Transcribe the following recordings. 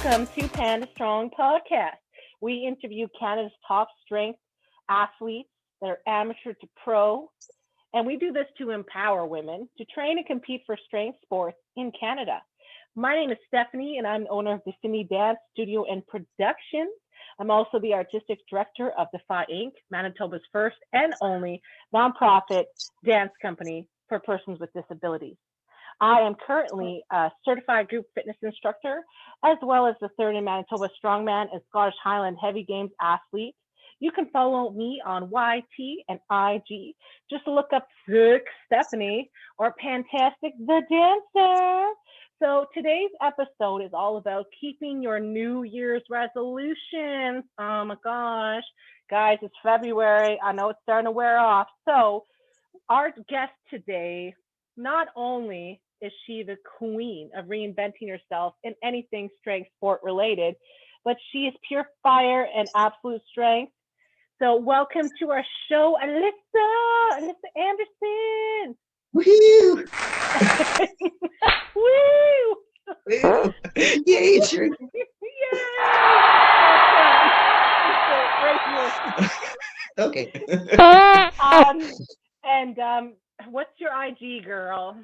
Welcome to Panda Strong Podcast. We interview Canada's top strength athletes that are amateur to pro, and we do this to empower women to train and compete for strength sports in Canada. My name is Stephanie, and I'm the owner of the Sydney Dance Studio and Productions. I'm also the artistic director of Defy Inc., Manitoba's first and only nonprofit dance company for persons with disabilities. I am currently a certified group fitness instructor, as well as the third in Manitoba Strongman and Scottish Highland Heavy Games athlete. You can follow me on YT and IG. Just look up Sick Stephanie or Fantastic the Dancer. So today's episode is all about keeping your New Year's resolutions. Oh my gosh. Guys, it's February. I know it's starting to wear off. So our guest today, not only is she the queen of reinventing herself in anything strength sport related, but she is pure fire and absolute strength. So welcome to our show, Alyssa Anderson. Woo! Woo! Woo! Yay, sure. Yay! Okay. What's your IG, girl?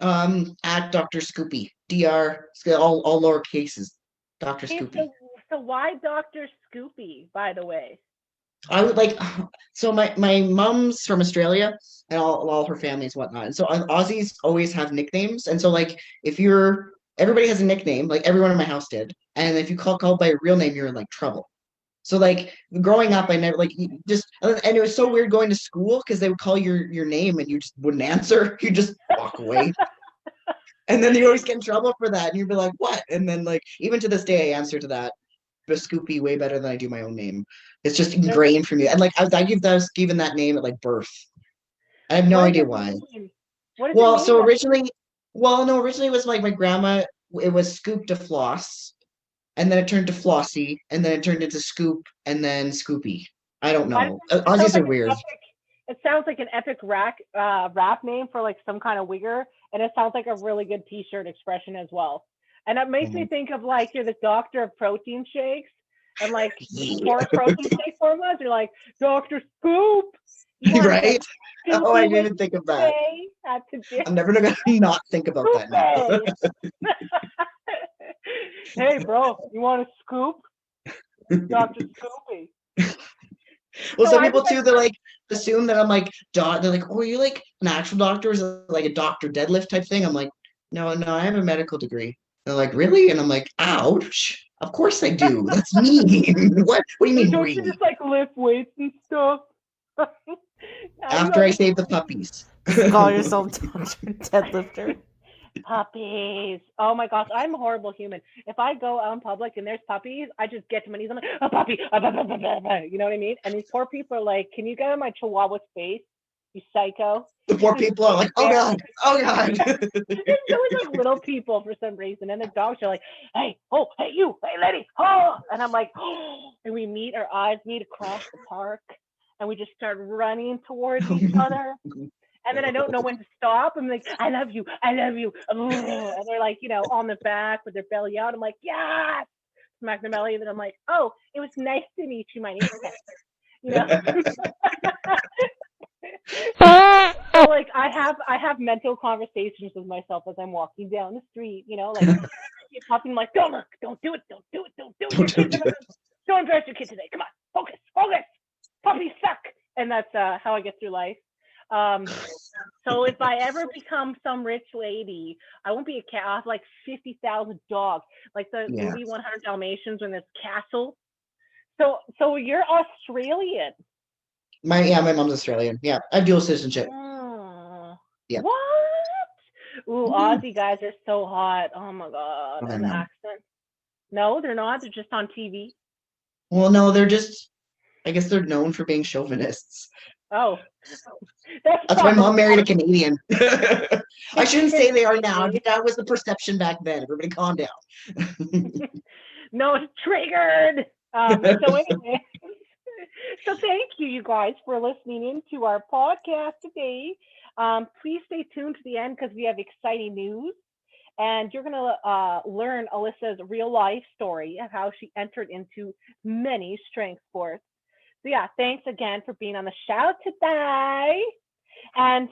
At Dr. Scoopy. DR, all lower cases. Dr. Scoopy. So why Dr. Scoopy, by the way? I would like, so my mom's from Australia and all her family and whatnot. And so Aussies always have nicknames. And so like everybody has a nickname, like everyone in my house did. And if you called by a real name, you're in like trouble. So like growing up, I never like just, and it was so weird going to school because they would call your name and you just wouldn't answer. You just walk away. And then you always get in trouble for that. And you'd be like, what? And then like, even to this day, I answer to that. Scoopy way better than I do my own name. It's just ingrained for me. And like I was given that name at like birth. I have no idea why. What does it mean? Originally it was like my grandma, it was Scoop to Floss. And then it turned to Flossie, and then it turned into Scoop, and then Scoopy. I don't know. Aussies are weird. It sounds like an epic rap name for like some kind of wigger, and it sounds like a really good T-shirt expression as well. And it makes me think of like you're the doctor of protein shakes, and like for protein shake formulas, you're like Dr. Scoop. Right? Oh, I didn't think of that. I'm never gonna not think about that now. Hey, bro, you want a scoop? Dr. Scoopy. Well, some people too, they like assume that I'm like, they're like, oh, are you like an actual doctor? Is it like a Dr. Deadlift type thing? I'm like, no, I have a medical degree. They're like, really? And I'm like, ouch. Of course I do. That's me. What do you mean, don't really? You just like lift weights and stuff? After I save the puppies. Call yourself Dr. Deadlifter. Puppies. Oh my gosh, I'm a horrible human. If I go out in public and there's puppies, I just get to my knees. I'm like, a puppy. You know what I mean? And these poor people are like, can you get in my chihuahua's face? You psycho. The poor people are like, oh God. There's always like little people for some reason. And the dogs are like, hey, you, hey, lady. Oh. And I'm like, oh. And our eyes meet across the park. And we just start running towards each other. And then I don't know when to stop. I'm like, I love you. And they're like, on the back with their belly out. I'm like, yes. Smack their belly. And then I'm like, oh, it was nice to meet you. My name is Hector. So like I have mental conversations with myself as I'm walking down the street, like talking like, don't look, don't do it. Don't embarrass your kid today. Come on, focus. Puppies suck. And that's how I get through life. So if I ever become some rich lady, I won't be a cat. I'll have like 50,000 dogs, like the movie 100 Dalmatians when there's castle. So you're Australian. My mom's Australian. Yeah, I have dual citizenship. Yeah. What? Ooh, Aussie guys are so hot. Oh my God. And the accent. No, they're not. They're just on TV. Well, no, they're just, I guess they're known for being chauvinists. Oh. That's why Mom married a Canadian. I shouldn't say they are now. That was the perception back then. Everybody calm down. No, it's triggered. So anyway. So thank you guys for listening into our podcast today. Please stay tuned to the end because we have exciting news. and you're gonna learn Alyssa's real life story of how she entered into many strength sports. So yeah, thanks again for being on the show today. And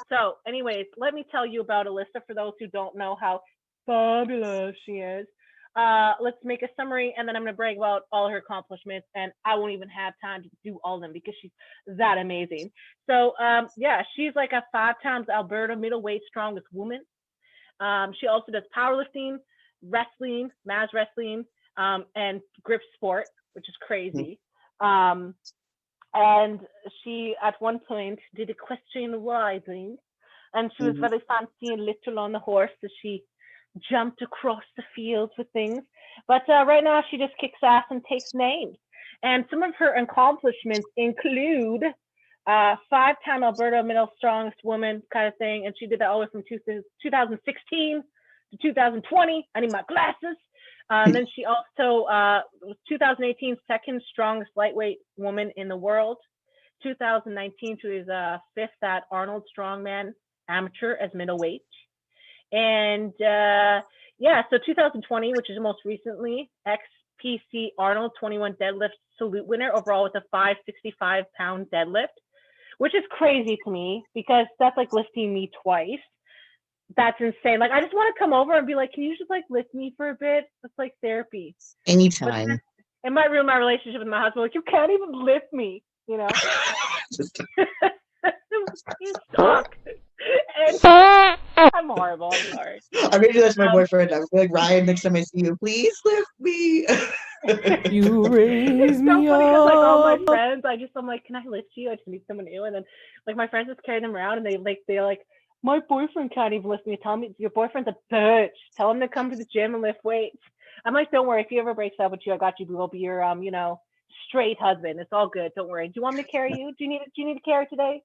so, anyways, let me tell you about Alyssa for those who don't know how fabulous she is. Let's make a summary, and then I'm going to brag about all her accomplishments, and I won't even have time to do all of them because she's that amazing. So, yeah, she's like a 5 times Alberta middleweight strongest woman. She also does powerlifting, wrestling, mass wrestling, and grip sport, which is crazy. And she, at one point, did equestrian riding, and she was very fancy and little on the horse, so she jumped across the fields with things. But right now, she just kicks ass and takes names. And some of her accomplishments include 5-time Alberta middle strongest woman kind of thing, and she did that all the way from 2016 to 2020. I need my glasses. Then she also was 2018 second strongest lightweight woman in the world. 2019 she was fifth at Arnold Strongman Amateur as middleweight. And yeah, so 2020, which is most recently, XPC Arnold 21 deadlift salute winner overall with a 565-pound deadlift, which is crazy to me because that's like lifting me twice. That's insane. Like, I just want to come over and be like, can you just like lift me for a bit? It's like therapy. Anytime. It might ruin my relationship with my husband. Like, you can't even lift me, you know? You suck. And I'm horrible. I'm sorry. I'm gonna do that to my boyfriend. I'm like, Ryan, next time I see you, please lift me. You raise It's so me funny because like all my up. friends, I'm like, can I lift you? I just need someone new. And then like my friends just carry them around, and they're like, my boyfriend can't even lift me. Tell me your boyfriend's a bitch. Tell him to come to the gym and lift weights. I'm like, don't worry. If he ever breaks up with you, I got you. We'll be your straight husband. It's all good. Don't worry. Do you want me to carry you? Do you need a carry today?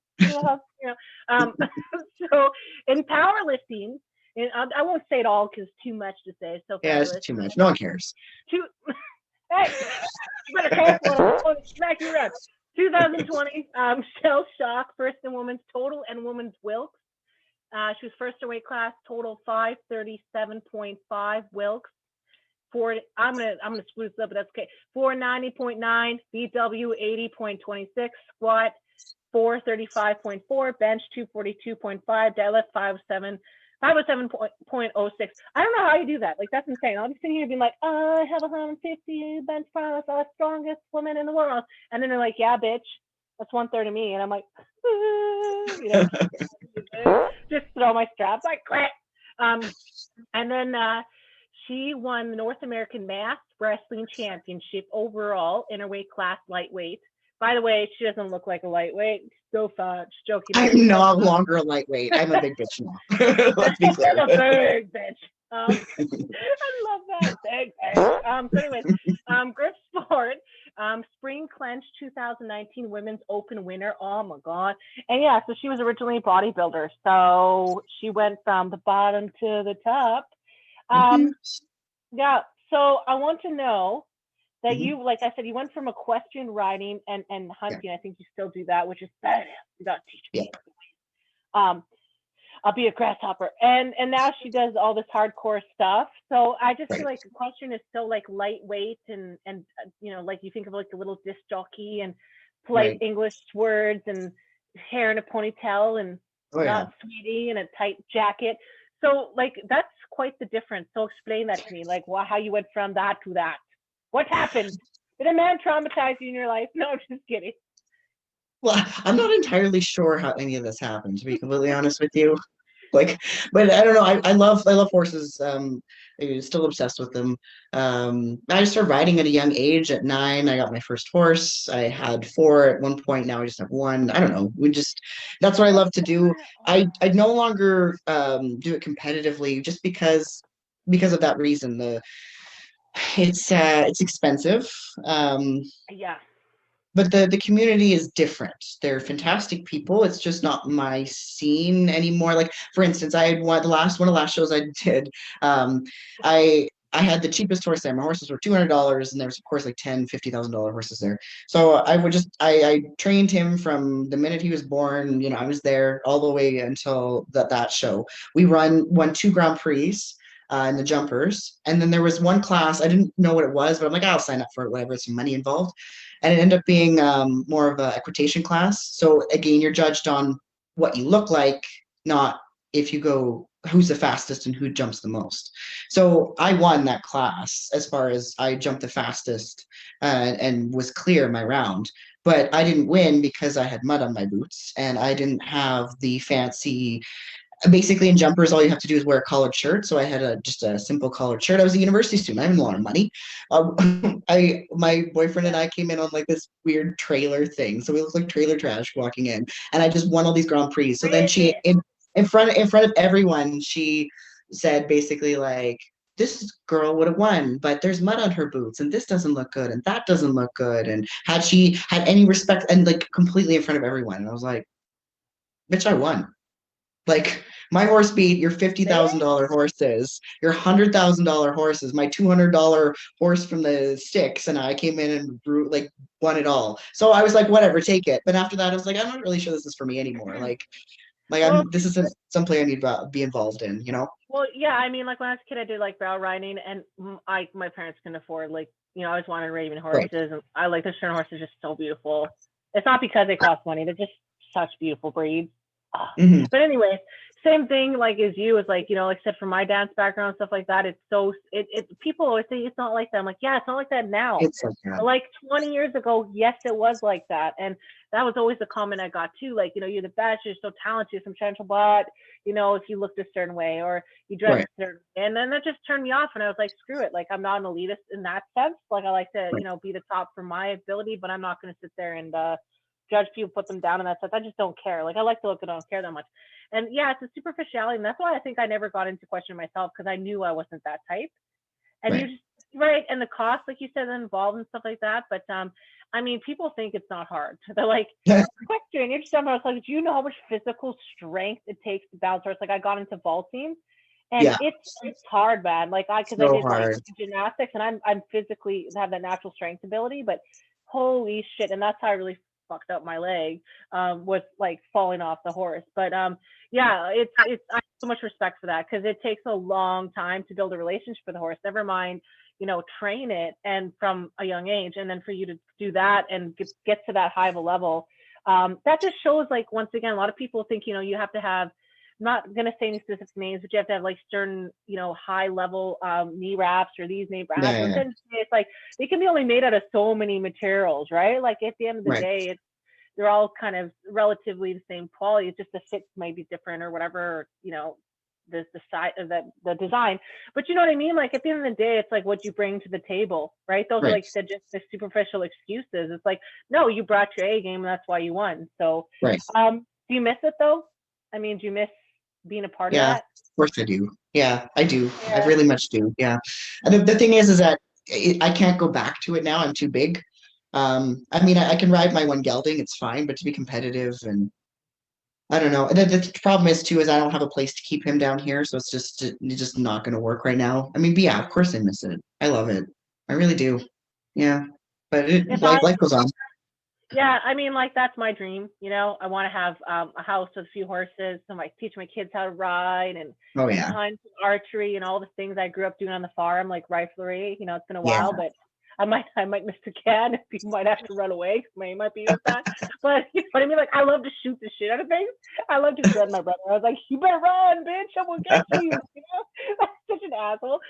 So in powerlifting, and I won't say it all because it's too much to say. So Yeah, it's too much. No one cares. Hey, you better cancel it. I'm going to smack you around. 2020, Shell Shock, first in women's total and women's Wilks. She was first in weight class, total 537.5 Wilks. I'm gonna screw this up, but that's okay. 490.9, BW 80.26, squat 435.4, bench 242.5, deadlift 507.06. I don't know how you do that. Like, that's insane. I'll be sitting here being like, I have 150 bench press, I'm the strongest woman in the world. And then they're like, yeah, bitch, that's 1/3 of me. And I'm like, just throw my straps like quit. And then she won the North American Mass Wrestling Championship overall in her weight class lightweight. By the way, she doesn't look like a lightweight. So fun. Just joking. I'm no longer a lightweight. I'm a big bitch now. Let's be clear. You're a big bitch. I love that. Big bitch. So anyways, grip sport, Spring Clench 2019 Women's Open winner. Oh my God. And yeah, so she was originally a bodybuilder. So she went from the bottom to the top. Yeah. So I want to know that you, like I said, you went from equestrian riding and hunting. Yeah. I think you still do that, which is badass. You got to teach me. Yeah. I'll be a grasshopper. And now she does all this hardcore stuff. So I just feel like equestrian is still like lightweight and like you think of like the little disc jockey and polite English words and hair in a ponytail and sweetie and a tight jacket. So like that's quite the difference. So explain that to me, like how you went from that to that. What happened? Did a man traumatize you in your life? No, I'm just kidding. Well, I'm not entirely sure how any of this happened, to be completely honest with you. But I don't know. I love horses. I'm still obsessed with them. I just started riding at a young age. At 9, I got my first horse. I had 4 at one point. Now I just have 1. I don't know. That's what I love to do. I no longer do it competitively just because of that reason. It's expensive. Yeah. But the community is different. They're fantastic people. It's just not my scene anymore. Like, for instance, I had one of the last shows I did. I had the cheapest horse there. My horses were $200, and there was of course like $10,000, $50,000 horses there. So I trained him from the minute he was born. I was there all the way until that show. We won two Grand Prix in the jumpers, and then there was one class I didn't know what it was, but I'm like, I'll sign up for it, whatever. It's some money involved, and it ended up being more of an equitation class. So again, you're judged on what you look like, not if you go who's the fastest and who jumps the most. So I won that class as far as I jumped the fastest and was clear my round. But I didn't win because I had mud on my boots and I didn't have the fancy. Basically, in jumpers, all you have to do is wear a collared shirt. So I had just a simple collared shirt. I was a university student. I had a lot of money. My boyfriend and I came in on like this weird trailer thing, so we looked like trailer trash walking in. And I just won all these Grand Prix. So then she in front of everyone, she said basically like, this girl would have won, but there's mud on her boots, and this doesn't look good, and that doesn't look good. And had she had any respect, and like completely in front of everyone, and I was like, bitch, I won. Like my horse beat your $50,000 horses, your $100,000 horses, my $200 horse from the sticks, and I came in and won it all. So I was like, whatever, take it. But after that, I was like, I'm not really sure this is for me anymore. Well, this isn't something I need to be involved in. Well, yeah, I mean, like when I was a kid, I did like brow riding, and my parents couldn't afford I always wanted Raven horses, Right. and I like the Stern horse is just so beautiful. It's not because they cost money; they're just such beautiful breeds. Mhm. But anyway, same thing like as you is like except for my dance background and stuff like that. It's so people always say it's not like that. I'm like, yeah, it's not like that now. It's like that. But like 20 years ago, yes, it was like that, and that was always the comment I got too. Like, you're the best, you're so talented, you're some potential, but if you looked a certain way or you dressed Right. a certain way, and then that just turned me off, and I was like, screw it. Like, I'm not an elitist in that sense. Like, I like to, Right. be the top for my ability, but I'm not going to sit there and judge people, put them down in that sense. I just don't care. Like, I like to look, I don't care that much. And yeah, it's a superficiality, and that's why I think I never got into questioning myself, because I knew I wasn't that type. And Right. you just right, and the cost, like you said, involved and stuff like that. But I mean, people think it's not hard. They're like, question. You're just I was like, do you know how much physical strength it takes to balance horse? Like, I got into vaulting, and Yeah. it's hard, man. Like because I So did like hard. gymnastics, and I'm physically have that natural strength ability, but holy shit, and that's how I really fucked up my leg, was like falling off the horse. But yeah, it's I have so much respect for that, because it takes a long time to build a relationship with the horse. Never mind, train it and from a young age, and then for you to do that and get to that high of a level, that just shows, like, once again, a lot of people think you have to have. I'm not gonna say any specific names, but you have to have like certain, high level knee wraps or these knee wraps. Yeah. It's like they can be only made out of so many materials, right? Like at the end of the Right. day, they're all kind of relatively the same quality. It's just the fits might be different or whatever, the size of the design. But you know what I mean? Like at the end of the day, it's like what you bring to the table, right? Those are, Right. like you said, just the superficial excuses. It's like, no, you brought your A game, and that's why you won. So, Right. do you miss it though? I mean, do you miss being a part of Yeah. that? Of course I do. Yeah, I do. I Yeah. really much do. Yeah. And the thing is that I can't go back to it now. I'm too big. I mean, I can ride my one gelding, it's fine, but to be competitive, and I don't know. And the problem is too is I don't have a place to keep him down here, so it's just not going to work right now. I mean, but yeah, of course I miss it. I love it. I really do. Yeah, but If I life goes on. Yeah, I mean, like that's my dream. I want to have a house with a few horses, and like teach my kids how to ride and Oh yeah, hunt, and archery, and all the things I grew up doing on the farm, like riflery. It's been a yeah, while, but I might miss the cat. People might have to run away. He might be with that. But you know what I mean? Like I love to shoot the shit out of things. I love to dread my brother. I was like, you better run, bitch. I will get you. That's such an asshole.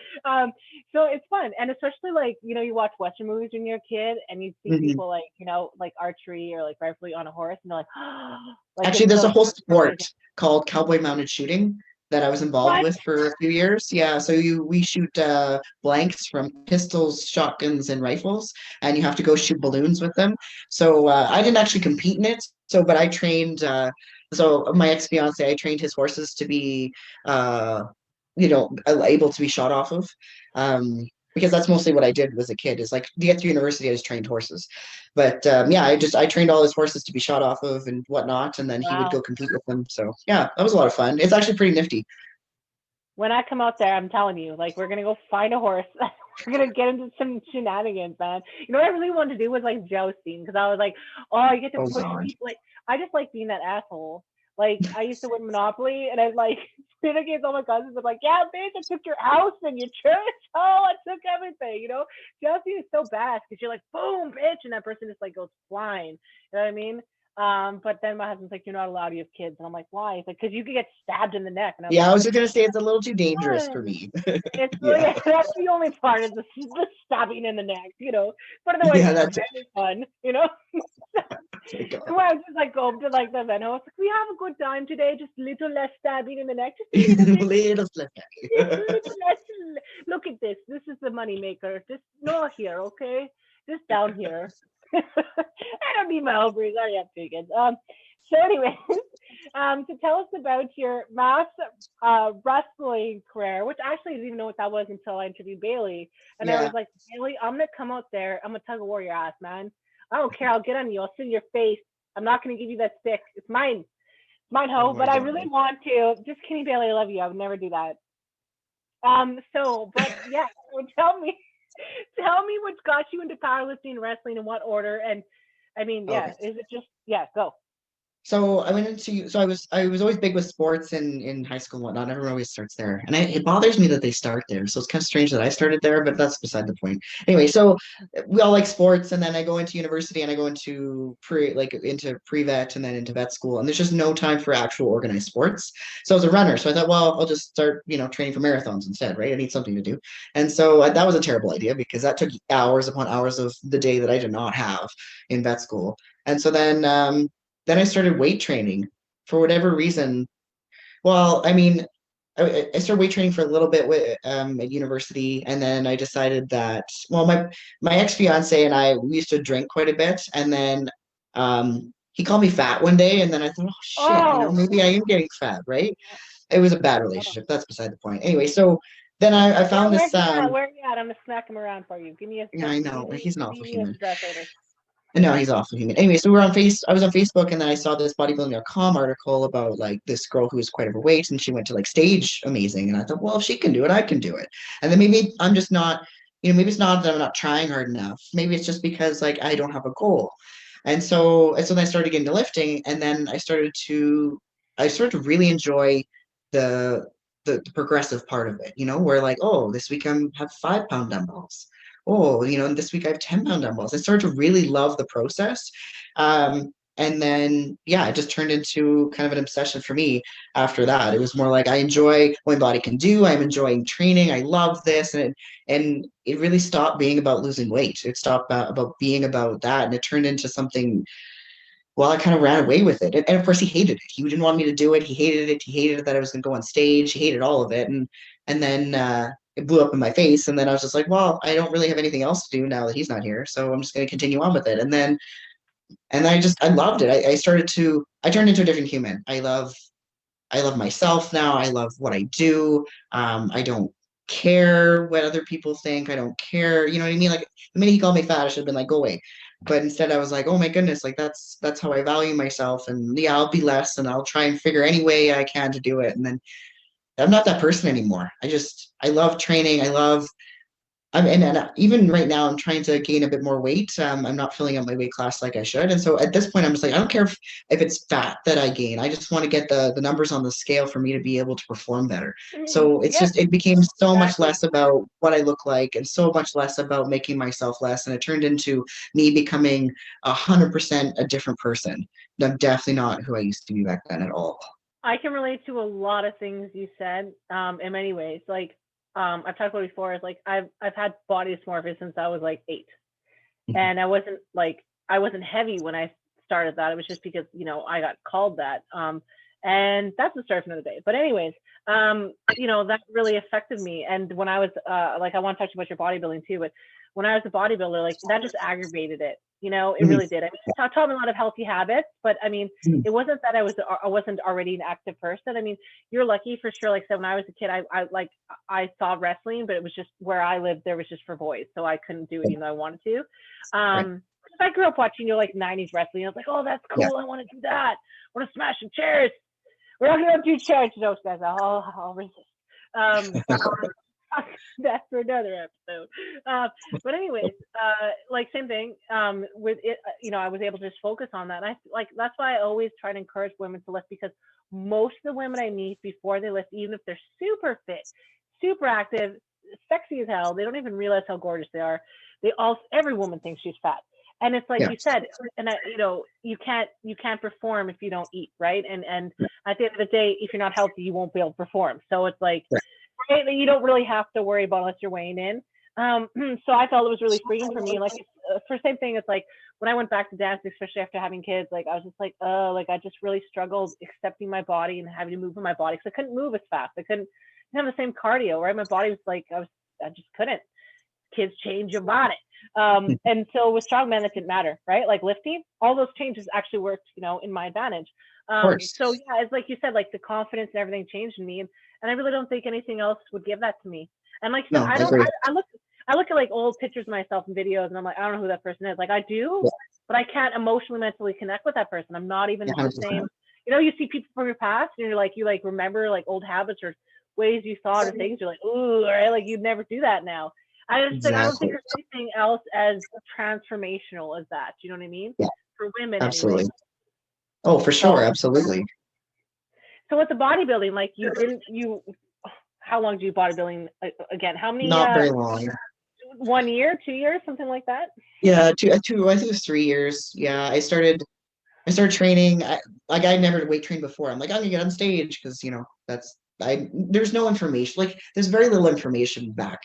So it's fun, and especially like you watch Western movies when you're a kid, and you see Mhm. people like like archery or like riflery on a horse, and they're like, like Actually, it's there's a so whole sport called cowboy mounted shooting that I was involved what? with for a few years. Yeah, so we shoot blanks from pistols, shotguns, and rifles, and you have to go shoot balloons with them. So I didn't actually compete in it. But I trained. So my ex-fiance, I trained his horses to be, able to be shot off of. Because that's mostly what I did as a kid. Is like to get to university, I just trained horses. But yeah, I trained all his horses to be shot off of and whatnot, and then he would Wow. go compete with them. So yeah, that was a lot of fun. It's actually pretty nifty. when I come out there, I'm telling you, like, we're gonna go find a horse. We're gonna get into some shenanigans, man. You know what I really wanted to do was like jousting, because I was like, oh, I get to Oh push God. people. Like, I just like being that asshole. Like, I used to win Monopoly, and I'd like spin against all my cousins. I'm like, yeah, bitch, I took your house and your church. Oh, I took everything. You know, jousting is so bad because you're like, boom, bitch, and that person just like goes flying. You know what I mean? But then my husband's like, you're not allowed to have kids, and I'm like, why? He's like, because you could get stabbed in the neck, and I'm Yeah, like, I was just gonna say it's a little too dangerous for fun. me. It's really, Yeah. that's the only part is the stabbing in the neck, you know. But otherwise, Yeah, it's that's it. very fun, you know. Oh my God. So I just like go up to like the Venmo. It's like, we have a good time today, just a little less stabbing in the neck, just a little bit, Little slip. just a little less. Look at this. This is the money maker. Just not here, okay? Just down here. I don't need my ovaries. I already have two kids. So anyways, to tell us about your mass wrestling career, which actually I didn't even know what that was until I interviewed Bailey. And I was Yeah. like, Bailey, I'm gonna come out there. I'm gonna tug of war your ass, man. I don't care. I'll get on you. I'll sit in your face. I'm not gonna give you that stick. It's mine. It's mine, Oh ho. my But I God. really want to. Just kidding, Bailey. I love you. I would never do that. But yeah. So tell me what got you into powerlifting and wrestling, in what order? And I mean, yeah, Okay. is it just yeah? Go. So I was always big with sports in high school and whatnot. Everyone always starts there. And it bothers me that they start there. So it's kind of strange that I started there, but that's beside the point. Anyway, so we all like sports, and then I go into university and I go into pre-vet and then into vet school. And there's just no time for actual organized sports. So I was a runner. So I thought, well, I'll just start, training for marathons instead, right? I need something to do. And so that was a terrible idea because that took hours upon hours of the day that I did not have in vet school. And so then I started weight training for whatever reason. Well, I mean, I started weight training for a little bit at university, and then I decided that, well, my ex-fiance and I, we used to drink quite a bit, and then he called me fat one day, and then I thought, oh shit, Oh, maybe I am getting fat, right? It was a bad oh. relationship. That's beside the point. Anyway, so then I found Where's this. he at? Where he at? I'm gonna smack him around for you. Give me a Yeah, sec. I Leave know me, he's an awful leave me his human. address later. No, he's awful human. Anyway, so I was on Facebook, and then I saw this bodybuilding.com article about like this girl who was quite overweight, and she went to like stage amazing. And I thought, well, if she can do it, I can do it. And then maybe I'm just not, maybe it's not that I'm not trying hard enough. Maybe it's just because like I don't have a goal. And so then I started getting to lifting, and then I started to really enjoy the the progressive part of it, where like, oh, this week I'm have 5 pound dumbbells. Oh, this week I have 10 pound dumbbells. I started to really love the process. And then, yeah, it just turned into kind of an obsession for me after that. It was more like I enjoy what my body can do. I'm enjoying training. I love this. And it really stopped being about losing weight. It stopped about being about that. And it turned into something, well, I kind of ran away with it. And of course, he hated it. He didn't want me to do it. He hated it. He hated that I was going to go on stage. He hated all of it. And then it blew up in my face. And then I was just like, well, I don't really have anything else to do now that he's not here. So I'm just going to continue on with it. And then I loved it. I turned into a different human. I love myself now. I love what I do. I don't care what other people think. I don't care. You know what I mean? Like the minute he called me fat, I should have been like, go away. But instead I was like, oh my goodness, like that's how I value myself. And yeah, I'll be less and I'll try and figure any way I can to do it. And then I'm not that person anymore. I love training. And even right now, I'm trying to gain a bit more weight. I'm not filling up my weight class like I should. And so at this point, I'm just like, I don't care if it's fat that I gain. I just want to get the numbers on the scale for me to be able to perform better. So Yes, it became so much exactly. less about what I look like and so much less about making myself less. And it turned into me becoming 100% a different person. I'm definitely not who I used to be back then at all. I can relate to a lot of things you said, in many ways. Like, I've talked about before, is like I've had body dysmorphia since I was like 8. Mhm. And I wasn't heavy when I started that. It was just because, I got called that. And that's the story for another day. But anyways, that really affected me. And when I was like, I want to talk about your bodybuilding too, but when I was a bodybuilder, like that just aggravated it. It Mhm. really did. I mean, it taught me a lot of healthy habits, but I mean, Mhm. it wasn't that I wasn't already an active person. I mean, you're lucky for sure. Like, so when I was a kid, I saw wrestling, but it was just where I lived. There was just for boys, so I couldn't do it even though I wanted to. Right. I grew up watching, like 90s wrestling. I was like, oh, that's Yeah. cool. I want to do that. I want to smash some chairs. We're not gonna do chairs, those guys. I'll resist. That's for another episode. But anyways, like same thing. With it, I was able to just focus on that. And that's why I always try to encourage women to lift, because most of the women I meet before they lift, even if they're super fit, super active, sexy as hell, they don't even realize how gorgeous they are. Every woman thinks she's fat. And it's like Yeah. you said, and you can't perform if you don't eat, right? And at the end of the day, if you're not healthy, you won't be able to perform. So it's like, right, you don't really have to worry about unless you're weighing in. So I felt it was really freeing for me. Like for same thing, it's like when I went back to dancing, especially after having kids, like I was just like, I just really struggled accepting my body and having to move in my body, because I couldn't move as fast. I couldn't have the same cardio, right? My body was like, I just couldn't. Kids change your body. And so with strongman, that didn't matter, right? Like lifting, all those changes actually worked, in my advantage. So yeah, it's like you said, like the confidence and everything changed in me. And I really don't think anything else would give that to me. And like, No, I look at like old pictures of myself in videos, and I'm like, I don't know who that person is. Like I do, but I can't emotionally, mentally connect with that person. I'm not even the same. You see people from your past, and you remember like old habits or ways you thought or things. You're like, ooh, right? Like you'd never do that now. I don't think there's anything else as transformational as that. You know what I mean? Yeah, for women, absolutely. anyway. Oh, for sure, absolutely. So with the bodybuilding, like how long do you bodybuilding again? How many? Not very long. 1 year, 2 years, something like that. Yeah, two. I think it was 3 years. Yeah, I started training. I never weight trained before. I'm like, I'm gonna get on stage because there's no information. Like there's very little information back,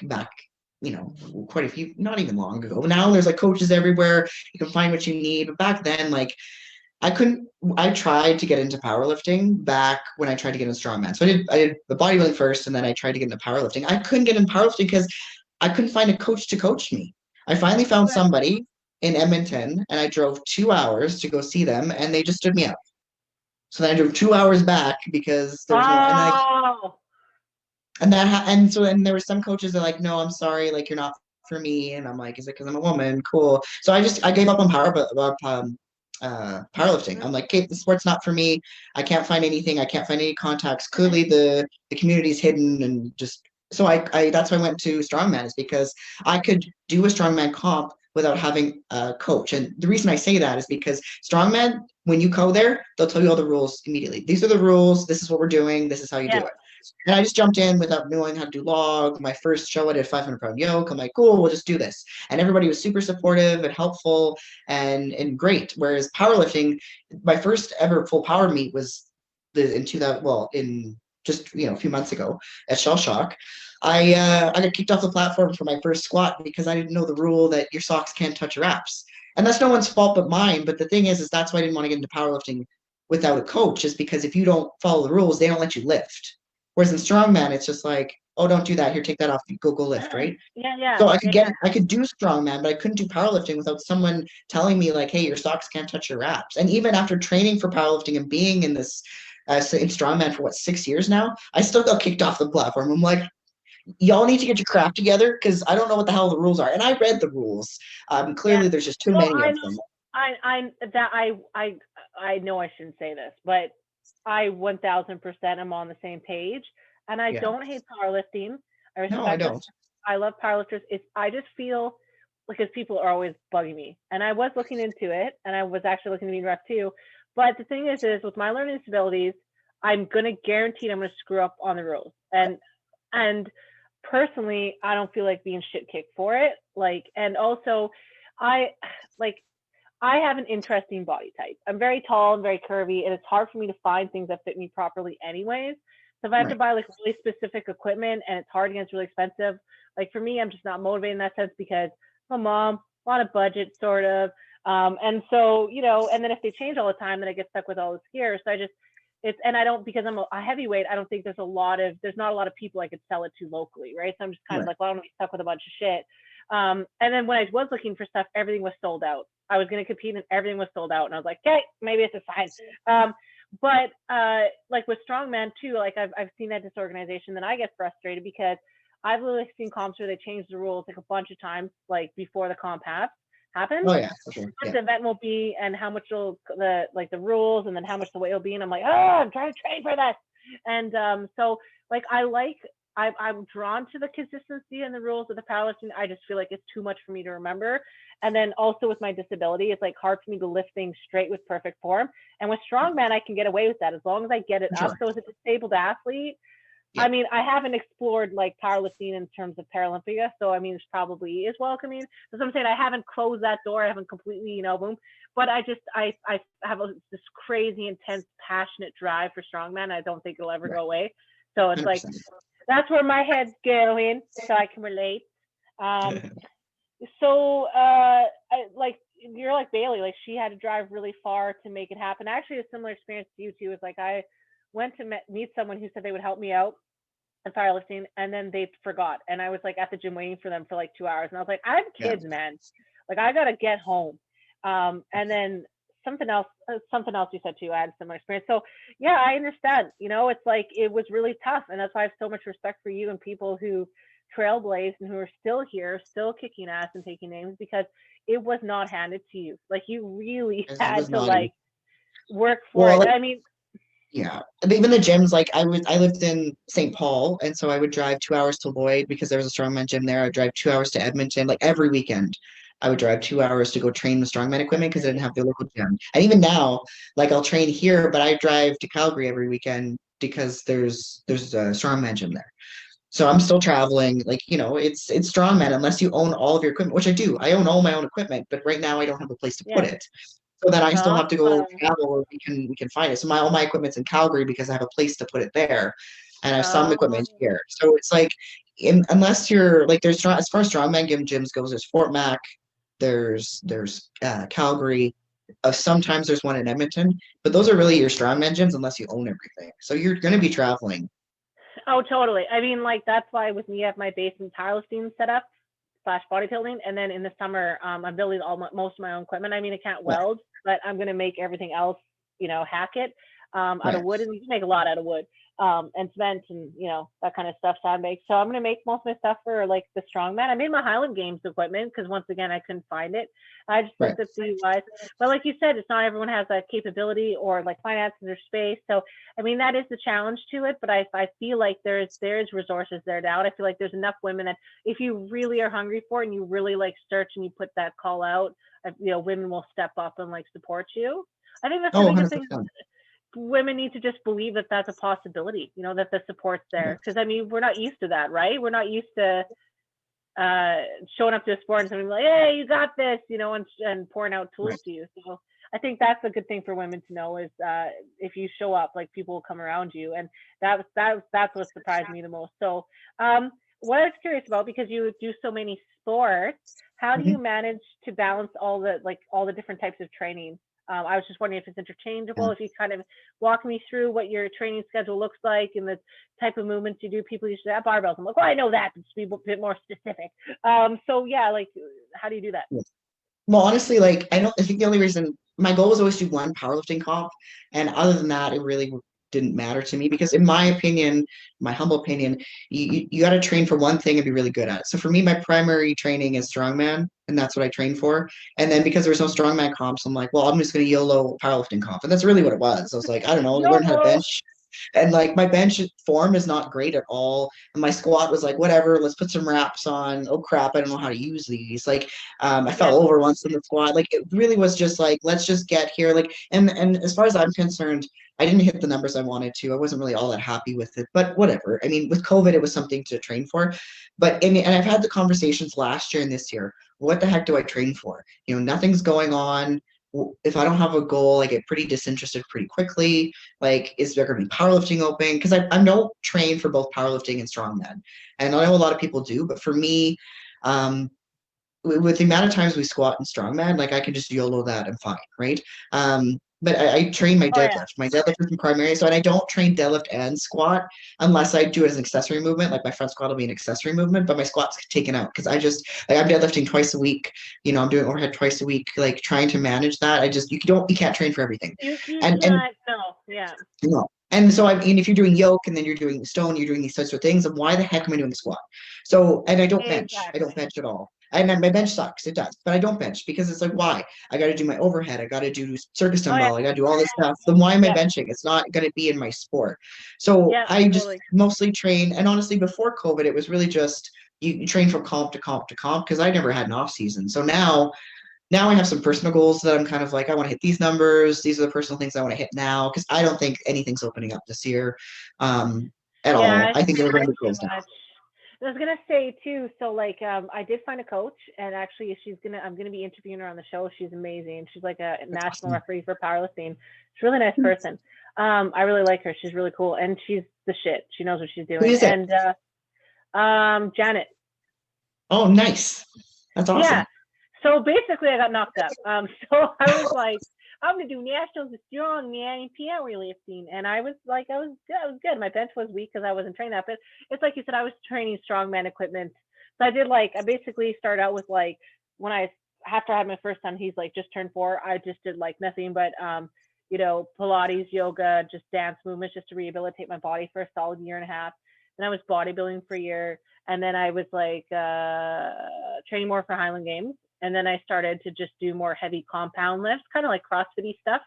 quite a few, not even long ago. Now there's like coaches everywhere. You can find what you need. But back then, like I tried to get into powerlifting back when I tried to get into strongman. So I did the bodybuilding first, and then I tried to get into powerlifting. I couldn't get into powerlifting because I couldn't find a coach to coach me. I finally found somebody in Edmonton, and I drove 2 hours to go see them, and they just stood me up. So then I drove 2 hours back because there was no, and so then there were some coaches that are like, no, I'm sorry, like you're not for me, and I'm like, is it because I'm a woman? Cool. So I gave up on powerlifting. I'm like, okay, the sport's not for me. I can't find anything. I can't find any contacts. Clearly, the community's hidden, and just so I that's why I went to strongman, is because I could do a strongman comp without having a coach. And the reason I say that is because strongman, when you go there, they'll tell you all the rules immediately. These are the rules. This is what we're doing. This is how you do it. And I just jumped in without knowing how to do log. My first show, I did 500-pound yoke. I'm like, cool, we'll just do this. And everybody was super supportive and helpful and great. Whereas powerlifting, my first ever full power meet was in just a few months ago at Shell Shock. I got kicked off the platform for my first squat because I didn't know the rule that your socks can't touch your abs. And that's no one's fault but mine. But the thing is that's why I didn't want to get into powerlifting without a coach, is because if you don't follow the rules, they don't let you lift. Whereas in strongman, it's just like, oh, don't do that. Here, take that off. Go lift, right? Yeah. So I could do strongman, but I couldn't do powerlifting without someone telling me like, hey, your socks can't touch your abs. And even after training for powerlifting and being in this in strongman for 6 years now, I still got kicked off the platform. I'm like, y'all need to get your crap together because I don't know what the hell the rules are. And I read the rules. Clearly, there's just too many of them. I know I shouldn't say this, but I 1000% am on the same page, and I don't hate powerlifting. I respect No, I don't. I love powerlifters. I just feel like, because people are always bugging me, and I was looking into it, and I was actually looking to be ref too. But the thing is with my learning disabilities, I'm gonna guarantee I'm gonna screw up on the rules, and personally, I don't feel like being shit kicked for it. Like, and also, I have an interesting body type. I'm very tall and very curvy, and it's hard for me to find things that fit me properly anyways. So if I have to buy like really specific equipment and it's hard and it's really expensive, like for me, I'm just not motivated in that sense because I'm a mom, a lot of budget sort of. And so, and then if they change all the time, then I get stuck with all this gear. So because I'm a heavyweight, I don't think there's not a lot of people I could sell it to locally, right? So I'm just kind of like, well, I don't want to be stuck with a bunch of shit. And then when I was looking for stuff, everything was sold out. I was going to compete and everything was sold out. And I was like, okay, maybe it's a sign. But like with strongman too, like I've seen that disorganization, then I get frustrated because I've literally seen comps where they change the rules like a bunch of times, like before the comp happens. Oh yeah, okay. What the event will be and how much the rules and then how much the weight will be. And I'm like, oh, I'm trying to train for this. And so like I like I'm drawn to the consistency and the rules of the powerlifting. I just feel like it's too much for me to remember. And then also with my disability, it's like hard for me to lift things straight with perfect form. And with strongman, I can get away with that as long as I get it up. Sure. So as a disabled athlete, Yeah. I mean, I haven't explored like powerlifting in terms of Paralympia, so I mean, it's probably is welcoming. So I'm saying I haven't closed that door. I haven't completely, boom. But I have this crazy, intense, passionate drive for strongman. I don't think it'll ever go away. So it's 100%. like that's where my head's going, so I can relate. So like you're like Bailey, like she had to drive really far to make it happen. Actually, a similar experience to you too. Is like I went to meet someone who said they would help me out in powerlifting, and then they forgot, and I was like at the gym waiting for them for like 2 hours, and I was like, I have kids, man, like I gotta get home. And then something else you said too, I had a similar experience. So yeah, I understand. It's like it was really tough, and that's why I have so much respect for you and people who trailblazed and who are still here, still kicking ass and taking names, because it was not handed to you. Like you really had to like work for it. I mean, yeah, and even the gyms, like I lived in St. Paul, and so I would drive 2 hours to Lloyd because there was a strongman gym there. I'd drive 2 hours to Edmonton, like every weekend. I would drive 2 hours to go train the strongman equipment because I didn't have the local gym. And even now, like I'll train here, but I drive to Calgary every weekend because there's a strongman gym there. So I'm still traveling, like, it's strongman unless you own all of your equipment, which I do. I own all my own equipment, but right now I don't have a place to put it. So then I still have to go travel where we can find it. So all my equipment's in Calgary because I have a place to put it there, and I have some equipment here. So it's like, unless you're like, there's as far as strongman gyms goes, there's Fort Mac, there's Calgary. Sometimes there's one in Edmonton, but those are really your strongman gyms unless you own everything. So you're going to be traveling. Oh, totally. I mean, like that's why with me, I have my base in powerlifting set up / bodybuilding, and then in the summer, I'm building most of my own equipment. I mean, I can't weld, but I'm gonna make everything else, hack it out of wood, and you can make a lot out of wood, and cement, and that kind of stuff. Sandbag. So I'm gonna make most of my stuff for like the strongman. I made my Highland Games equipment because once again I couldn't find it. I just looked at the wise, but like you said, it's not everyone has that capability or like finances or space. So I mean that is the challenge to it. But I feel like there's resources there now. I feel like there's enough women that if you really are hungry for it and you really like search and you put that call out, women will step up and like support you. I think that's the biggest thing. Women need to just believe that that's a possibility, that the support's there. Because I mean, we're not used to that, right? We're not used to showing up to a sport and somebody like, hey, you got this, and pouring out tools to you. So I think that's a good thing for women to know is if you show up, like people will come around you, and that's what surprised me the most. So what I was curious about, because you do so many sports, how do you manage to balance all the different types of training? I was just wondering if it's interchangeable, if you kind of walk me through what your training schedule looks like and the type of movements you do. People usually have barbells. I'm like, well, I know that, but just be a bit more specific. So yeah, like, how do you do that? Well, honestly, like, I think the only reason my goal was always to do one powerlifting comp. And other than that, it really didn't matter to me because in my opinion, my humble opinion, you got to train for one thing and be really good at it. So for me, my primary training is strongman, and that's what I train for. And then because there's no strongman comps, I'm like, well, I'm just going to YOLO powerlifting comp. And that's really what it was. I was like, I don't know, learn how to bench. And like my bench form is not great at all. And my squat was like, whatever, let's put some wraps on. Oh crap, I don't know how to use these. Like I fell over once in the squat. Like it really was just like, let's just get here. Like and as far as I'm concerned, I didn't hit the numbers I wanted to. I wasn't really all that happy with it, but whatever. I mean, with COVID, it was something to train for. But and I've had the conversations last year and this year. What the heck do I train for? Nothing's going on. If I don't have a goal, I get pretty disinterested pretty quickly. Like, is there going to be powerlifting open? Because I don't train for both powerlifting and strongman. And I know a lot of people do, but for me, with the amount of times we squat and strongman, like I can just YOLO that and fine, right? But I train my deadlift. My deadlift is my primary, so I don't train deadlift and squat unless I do it as an accessory movement. Like my front squat will be an accessory movement, but my squat's taken out because I just like I'm deadlifting twice a week. I'm doing overhead twice a week. Like trying to manage that, you can't train for everything. No. And so I mean, if you're doing yoke and then you're doing stone, you're doing these types of things. And why the heck am I doing squat? So and I don't bench. I don't bench at all. And then my bench sucks. It does, but I don't bench because it's like, why? I got to do my overhead. I got to do circus Oh yeah, dumbbell. I got to do all this stuff. Then why am I yeah, benching? It's not going to be in my sport. So yeah, I just totally. mostly train. And honestly, before COVID, it was really just you train from comp to comp to comp because I never had an off season. So now I have some personal goals that I'm kind of like, I want to hit these numbers. These are the personal things I want to hit now because I don't think anything's opening up this year at Yeah, all. I think it's everything too goes down. much. I was gonna say too, so like I did find a coach, and actually I'm gonna be interviewing her on the show. She's amazing. She's like a That's national awesome. referee for powerlifting. She's a really nice person. I really like her. She's really cool, and she's the shit. She knows what she's Who doing. is it? And Janet. Oh, nice. That's Yeah. awesome. So basically, I got knocked up. So I was like, I'm gonna do nationals of strong man in piano lifting, and I was like, I was good. I was good. My bench was weak because I wasn't trained that, but it's like you said, I was training strongman equipment. So I did I basically started out with like when I after I had my first son, he's like just turned 4. I just did like nothing but Pilates, yoga, just dance movements just to rehabilitate my body for a solid year and a half. Then I was bodybuilding for a year, and then I was like training more for Highland Games. And then I started to just do more heavy compound lifts, kind of like CrossFit stuff,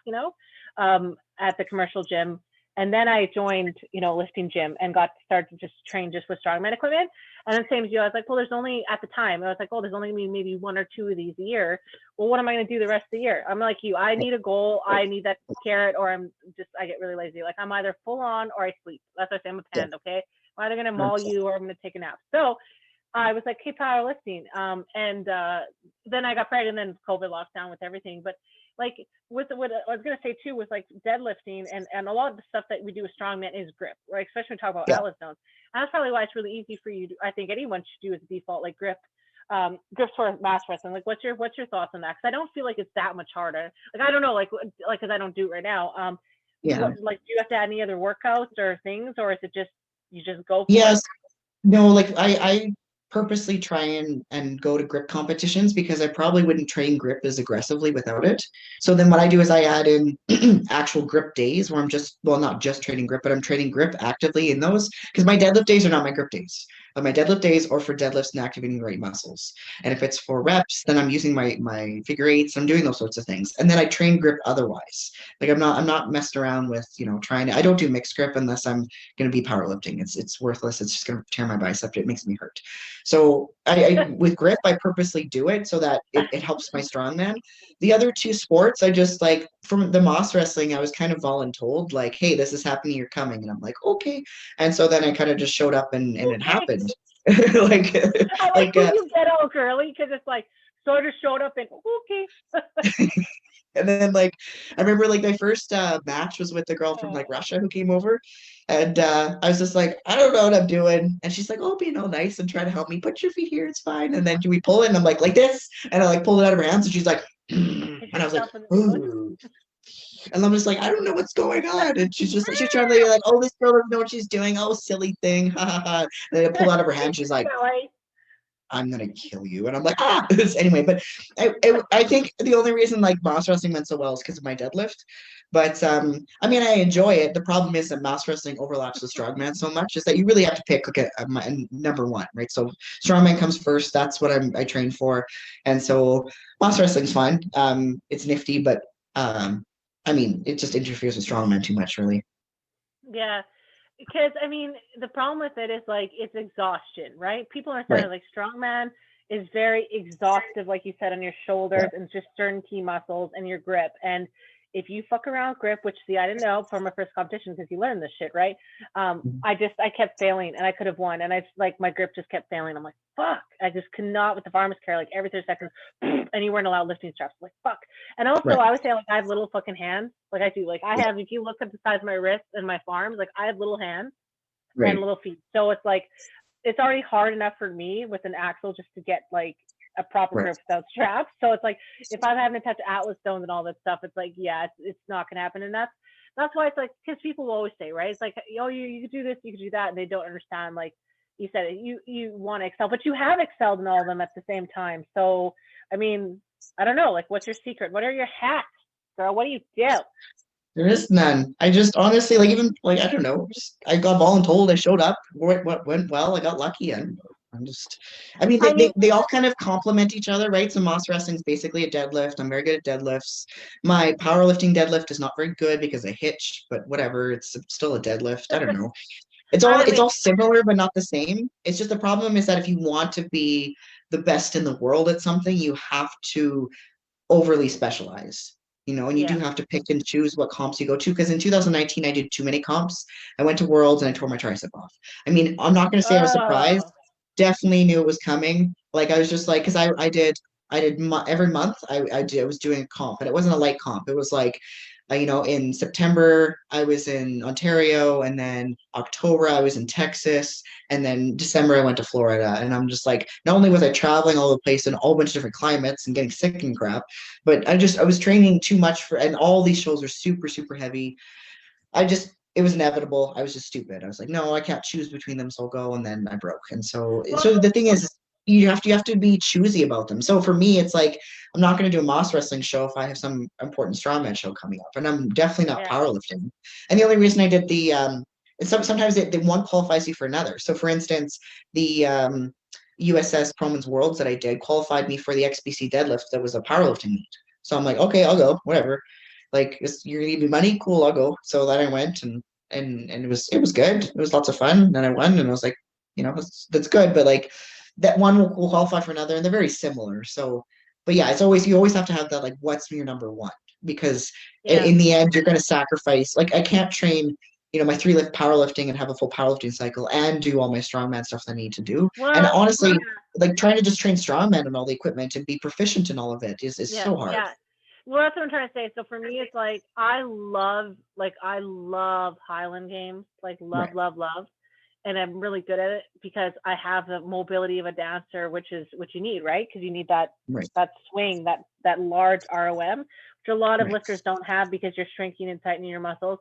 at the commercial gym. And then I joined, lifting gym and got started to just train just with strongman equipment. And then same as you, I was like, well, there's only at the time, I was like, oh, there's only gonna be maybe 1 or 2 of these a year. Well, what am I gonna do the rest of the year? I'm like you, I need a goal, I need that carrot, or I get really lazy. Like I'm either full on or I sleep. That's what I say, I'm a Yeah. pen, okay? I'm either gonna maul you or I'm gonna take a nap. So I was like, hey, powerlifting. And then I got pregnant, and then COVID lockdown with everything. But like with what I was gonna say too, with like deadlifting and a lot of the stuff that we do with strongman is grip, right? Especially when we talk about Yeah. Alice zones. And that's probably why it's really easy for you. I think anyone should do as a default, like grip. Grips for mass wrestling. Like, what's your thoughts on that? Because I don't feel like it's that much harder. Like, I don't know, like because I don't do it right now. Yeah. Do you have to add any other workouts or things, or is it just you just go for Yes. it? No, like I purposely try and go to grip competitions because I probably wouldn't train grip as aggressively without it. So then what I do is I add in actual grip days where I'm just, well, not just training grip, but I'm training grip actively in those because my deadlift days are not my grip days. My deadlift days are for deadlifts and activating the right muscles. And if it's for reps, then I'm using my figure eights. I'm doing those sorts of things. And then I train grip otherwise. Like I'm not messing around with, I don't do mixed grip unless I'm going to be powerlifting. It's worthless. It's just going to tear my bicep. It makes me hurt. So I with grip, I purposely do it so that it helps my strongman. The other 2 sports, I just like from the Moss wrestling, I was kind of voluntold, like, hey, this is happening, you're coming. And I'm like, okay. And so then I kind of just showed up and it Okay. happened. like I like like when you get all girly because it's like sort of showed up and okay. and then like I remember like my first match was with the girl from like Russia who came over. And I was just like, I don't know what I'm doing. And she's like, oh, being all nice and trying to help me. Put your feet here, it's fine. And then we pull it, and I'm like this. And I like pulled it out of her hands, and she's like, and I was like, ooh. And I'm just like, I don't know what's going on. And she's just like, she's trying to be like, oh, this girl doesn't know what she's doing. Oh, silly thing. Ha ha ha. And then I pull out of her hand, she's like, I'm gonna kill you. And I'm like, ah. Anyway, but I think the only reason like Moss wrestling went so well is because of my deadlift. But I mean, I enjoy it. The problem is that Moss wrestling overlaps with strongman so much is that you really have to pick like a number one, right? So strongman comes first. That's what I train for, and so Moss wrestling's fine. It's nifty, but I mean, it just interferes with strongman too much, really. Yeah, because I mean, the problem with it is like it's exhaustion, right? People are Right. saying like strongman is very exhaustive, like you said, on your shoulders and just certain key muscles and your grip. And if you fuck around with grip, which see, I didn't know from my first competition because you learn this shit, right? I kept failing and I could have won, and I like my grip just kept failing. I'm like, fuck, I just could not with the farmer's carry, like every 30 seconds, and you weren't allowed lifting straps. I'm like, fuck. And also, Right. I would say like I have little fucking hands, like I do, like I have. If you look at the size of my wrists and my arms, like I have little hands Right. and little feet. So it's like it's already hard enough for me with an axle just to get like a proper Right. grip without straps. So it's like if I'm having to touch Atlas stones and all that stuff, it's like it's not gonna happen. And that's why it's like because people will always say, right? It's like, oh, you could do this, you could do that, and they don't understand. Like you said, you want to excel, but you have excelled in all of them at the same time. So I mean, I don't know. Like, what's your secret? What are your hacks, girl? What do you do? There is none. I just honestly like even like I don't know. I got voluntold. I showed up. What went well? I got lucky, and I mean, I mean, they all kind of complement each other, right? So Moss wrestling is basically a deadlift. I'm very good at deadlifts. My powerlifting deadlift is not very good because I hitch, but whatever, it's still a deadlift. I don't know. I It's mean, all similar but not the same. It's just the problem is that if you want to be the best in the world at something, you have to overly specialize, and you yeah. do have to pick and choose what comps you go to. Because in 2019, I did too many comps. I went to Worlds and I tore my tricep off. I mean, I'm not going to say I was surprised. Oh, Definitely knew it was coming. Like I was just like, because every month I was doing a comp, and it wasn't a light comp. It was like, in September I was in Ontario, and then October I was in Texas, and then December I went to Florida. And I'm just like, not only was I traveling all over the place in a whole bunch of different climates and getting sick and crap, but I was training too much and all these shows are super, super heavy. It was inevitable. I was just stupid. I was like, no, I can't choose between them, so I'll go. And then I broke. And so well, the thing is, you have to be choosy about them. So for me, it's like I'm not going to do a Moss wrestling show if I have some important strongman show coming up, and I'm definitely not yeah. powerlifting. And the only reason I did the sometimes they one qualifies you for another. So for instance, the USS Proman's Worlds that I did qualified me for the XBC deadlift that was a powerlifting meet. So I'm like, okay, I'll go, whatever. Like, you're gonna give me money, cool, I'll go. So then I went, and it was good. It was lots of fun. And I won, and I was like, that's good. But like that one will qualify for another, and they're very similar. So, but yeah, you always have to have that, like, what's your number one? Because Yeah. in the end, you're gonna sacrifice. Like, I can't train, my 3 lift powerlifting and have a full powerlifting cycle and do all my strongman stuff that I need to do. And Well, honestly, like, trying to just train strongman and all the equipment and be proficient in all of it is yeah, so hard. yeah. Well, that's what I'm trying to say. So for me, it's like I love Highland games, like love, Right. love, love, and I'm really good at it because I have the mobility of a dancer, which is what you need, right? Because you need that Right. swing, that large ROM, which a lot of Right. lifters don't have because you're shrinking and tightening your muscles.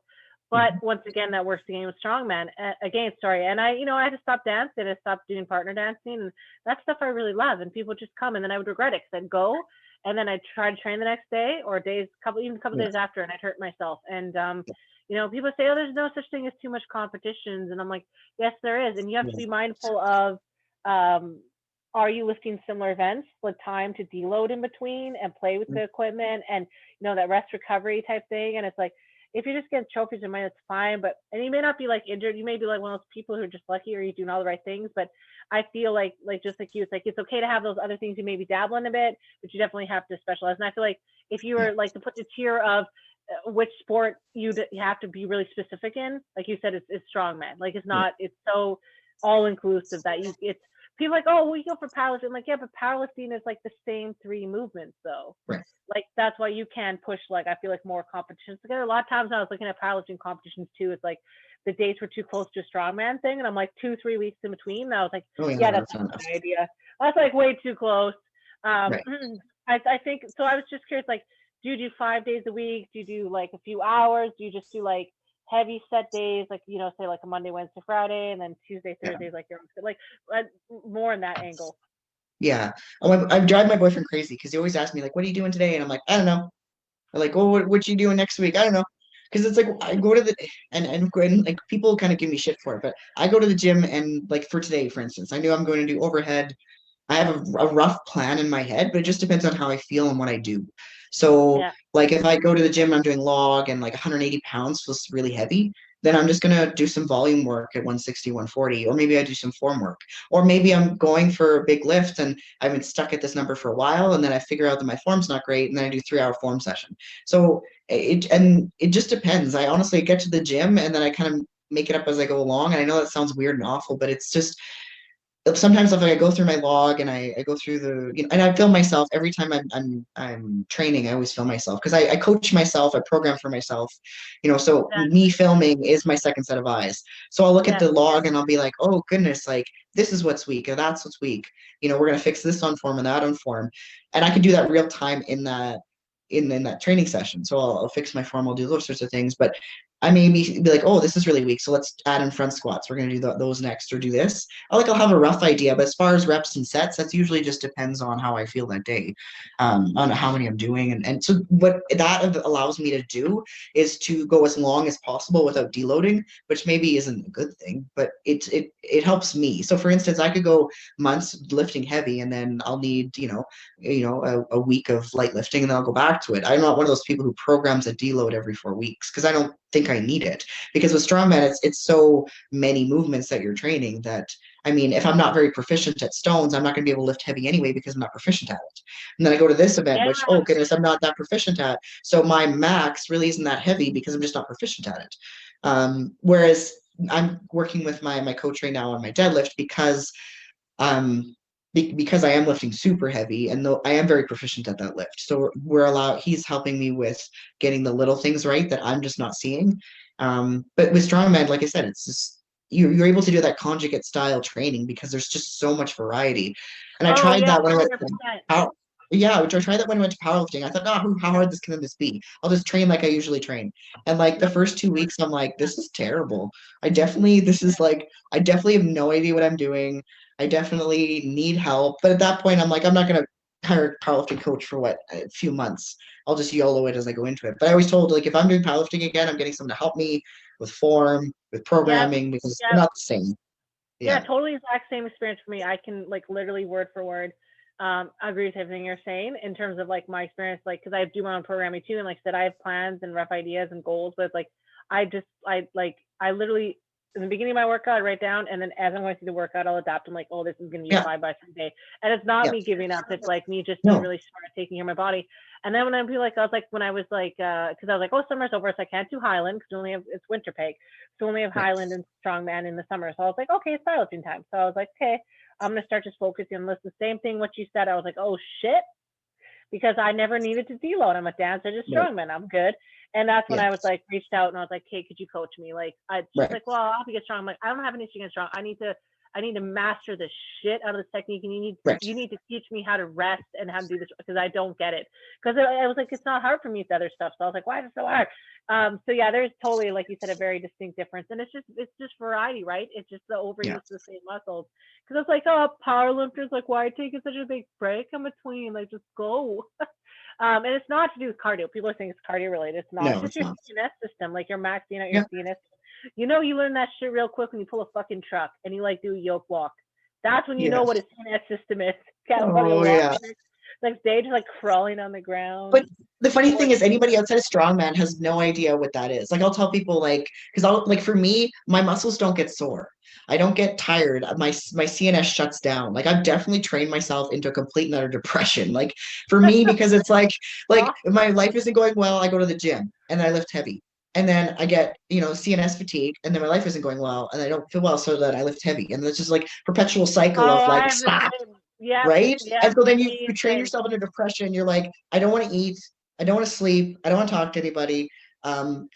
But once again, that works again with strongman. Again, sorry, and I had to stop dancing. I stopped doing partner dancing, and that stuff I really love. And people just come, and then I would regret it because I'd go, and then I'd try to train the next day or even a couple days after, and I'd hurt myself. And people say, oh, there's no such thing as too much competitions, and I'm like, yes, there is, and you have to be mindful of, are you lifting similar events, with time to deload in between and play with the equipment, and that rest recovery type thing. And it's like, if you're just getting trophies in mind, it's fine. But you may not be like injured. You may be like one of those people who are just lucky, or you're doing all the right things. But I feel like just like you, it's like it's okay to have those other things you maybe dabble in a bit, but you definitely have to specialize. And I feel like if you were like to put the tier of which sport you have to be really specific in, like you said, it's strongman. Like it's not, it's so all inclusive that it's people like, oh, well, you go for powerlifting. I'm like, yeah, but powerlifting is like the same 3 movements though. Right. Like that's why you can push, like I feel like, more competitions together. A lot of times when I was looking at powerlifting competitions too, it's like the dates were too close to a strongman thing, and I'm like 2-3 weeks in between. And I was like, yeah, that's not a good idea. That's like way too close. Right. I think so. I was just curious, like, do you do 5 days a week? Do you do like a few hours? Do you just do like heavy set days, like say like a Monday, Wednesday, Friday, and then Tuesday, Thursdays, like your own, like more in that angle? Yeah. I drive my boyfriend crazy because he always asks me, like, what are you doing today? And I'm like, I don't know. I'm like, well, what you doing next week? I don't know. Because it's like I go to the and like people kind of give me shit for it, but I go to the gym, and like for today, for instance, I knew I'm going to do overhead. I have a rough plan in my head, but it just depends on how I feel and what I do. So, Yeah. like, if I go to the gym and I'm doing log and like 180 pounds feels really heavy, then I'm just gonna do some volume work at 160, 140, or maybe I do some form work, or maybe I'm going for a big lift and I've been stuck at this number for a while, and then I figure out that my form's not great, and then I do 3-hour form session. So it just depends. I honestly get to the gym and then I kind of make it up as I go along. And I know that sounds weird and awful, but it's just sometimes if I go through my log and I go through and I film myself every time I'm training. I always film myself because I coach myself, I program for myself, so me filming is my second set of eyes. So I'll look at the log and I'll be like, oh goodness, like this is what's weak or that's what's weak. We're gonna fix this on form and that on form, and I can do that real time in that training session. So I'll fix my form, I'll do those sorts of things. But I may be like, oh, this is really weak, so let's add in front squats. We're gonna do those next, or do this. I'll have a rough idea, but as far as reps and sets, that's usually just depends on how I feel that day, on how many I'm doing, and so what that allows me to do is to go as long as possible without deloading, which maybe isn't a good thing, but it helps me. So for instance, I could go months lifting heavy, and then I'll need a week of light lifting, and then I'll go back to it. I'm not one of those people who programs a deload every 4 weeks because I don't think I need it. Because with strongman, it's so many movements that you're training that, I mean, if I'm not very proficient at stones, I'm not going to be able to lift heavy anyway because I'm not proficient at it. And then I go to this event, which, oh goodness, I'm not that proficient at. So my max really isn't that heavy because I'm just not proficient at it. Whereas I'm working with my coach right now on my deadlift um, because I am lifting super heavy, and though I am very proficient at that lift. So he's helping me with getting the little things right that I'm just not seeing. But with strongman, like I said, it's just you're able to do that conjugate style training because there's just so much variety. And I tried that when I went 100%. yeah, which I tried that when I went to powerlifting. I thought, no, how hard can this be? I'll just train like I usually train. And like the first 2 weeks, I'm like, this is terrible. I definitely have no idea what I'm doing. I definitely need help. But at that point, I'm like, I'm not gonna hire a powerlifting coach for a few months. I'll just YOLO it as I go into it. But I always told, like, if I'm doing powerlifting again, I'm getting someone to help me with form, with programming, because they're not the same. Yeah, totally exact same experience for me. I can like literally word for word agree with everything you're saying in terms of like my experience, like because I do my own programming too, and like I said, I have plans and rough ideas and goals, but like I literally in the beginning of my workout I write down, and then as I'm going through the workout I'll adapt. I'm like, oh, this is going to be a 5 by 3 day, and it's not me giving up. It's like me just being really smart, taking care of my body. And then when I was like, because I was like, oh, summer's over, so I can't do Highland because it's winter peg, so we only have Highland and strongman in the summer. So I was like, okay, it's powerlifting time. So I was like, okay, I'm gonna start just focusing on this. The same thing what you said. I was like, oh shit, because I never needed to deload. I'm a dancer, just strongman. I'm good. And that's when I was like reached out and I was like, hey, could you coach me? Like she's like, well, I'll have to get strong. I'm like, I don't have an issue getting strong. I need to master the shit out of this technique, and you need to teach me how to rest and how to do this because I don't get it. Because I was like, it's not hard for me with other stuff. So I was like, why is it so hard? So yeah, there's totally, like you said, a very distinct difference, and it's just variety, right? It's just the overuse of the same muscles. Because it's like, oh, powerlifters, like, why taking such a big break in between? Like, just go. And it's not to do with cardio. People are saying it's cardio related. It's not. No, it's just your CNS system. Like you're maxing out your CNS. You learn that shit real quick when you pull a fucking truck and you like do a yoke walk. That's when you know what a CNS system is. Next day, just like crawling on the ground. But the funny thing is, anybody outside of strongman has no idea what that is. Like I'll tell people, like, because for me, my muscles don't get sore. I don't get tired. My CNS shuts down. Like I've definitely trained myself into a complete and utter depression. Like for me, because it's like if my life isn't going well, I go to the gym and I lift heavy. And then I get, CNS fatigue, and then my life isn't going well, and I don't feel well, so that I lift heavy. And it's just like perpetual cycle of like, stop. Right? And so then you train yourself into depression. You're like, I don't want to eat. I don't want to sleep. I don't want to talk to anybody.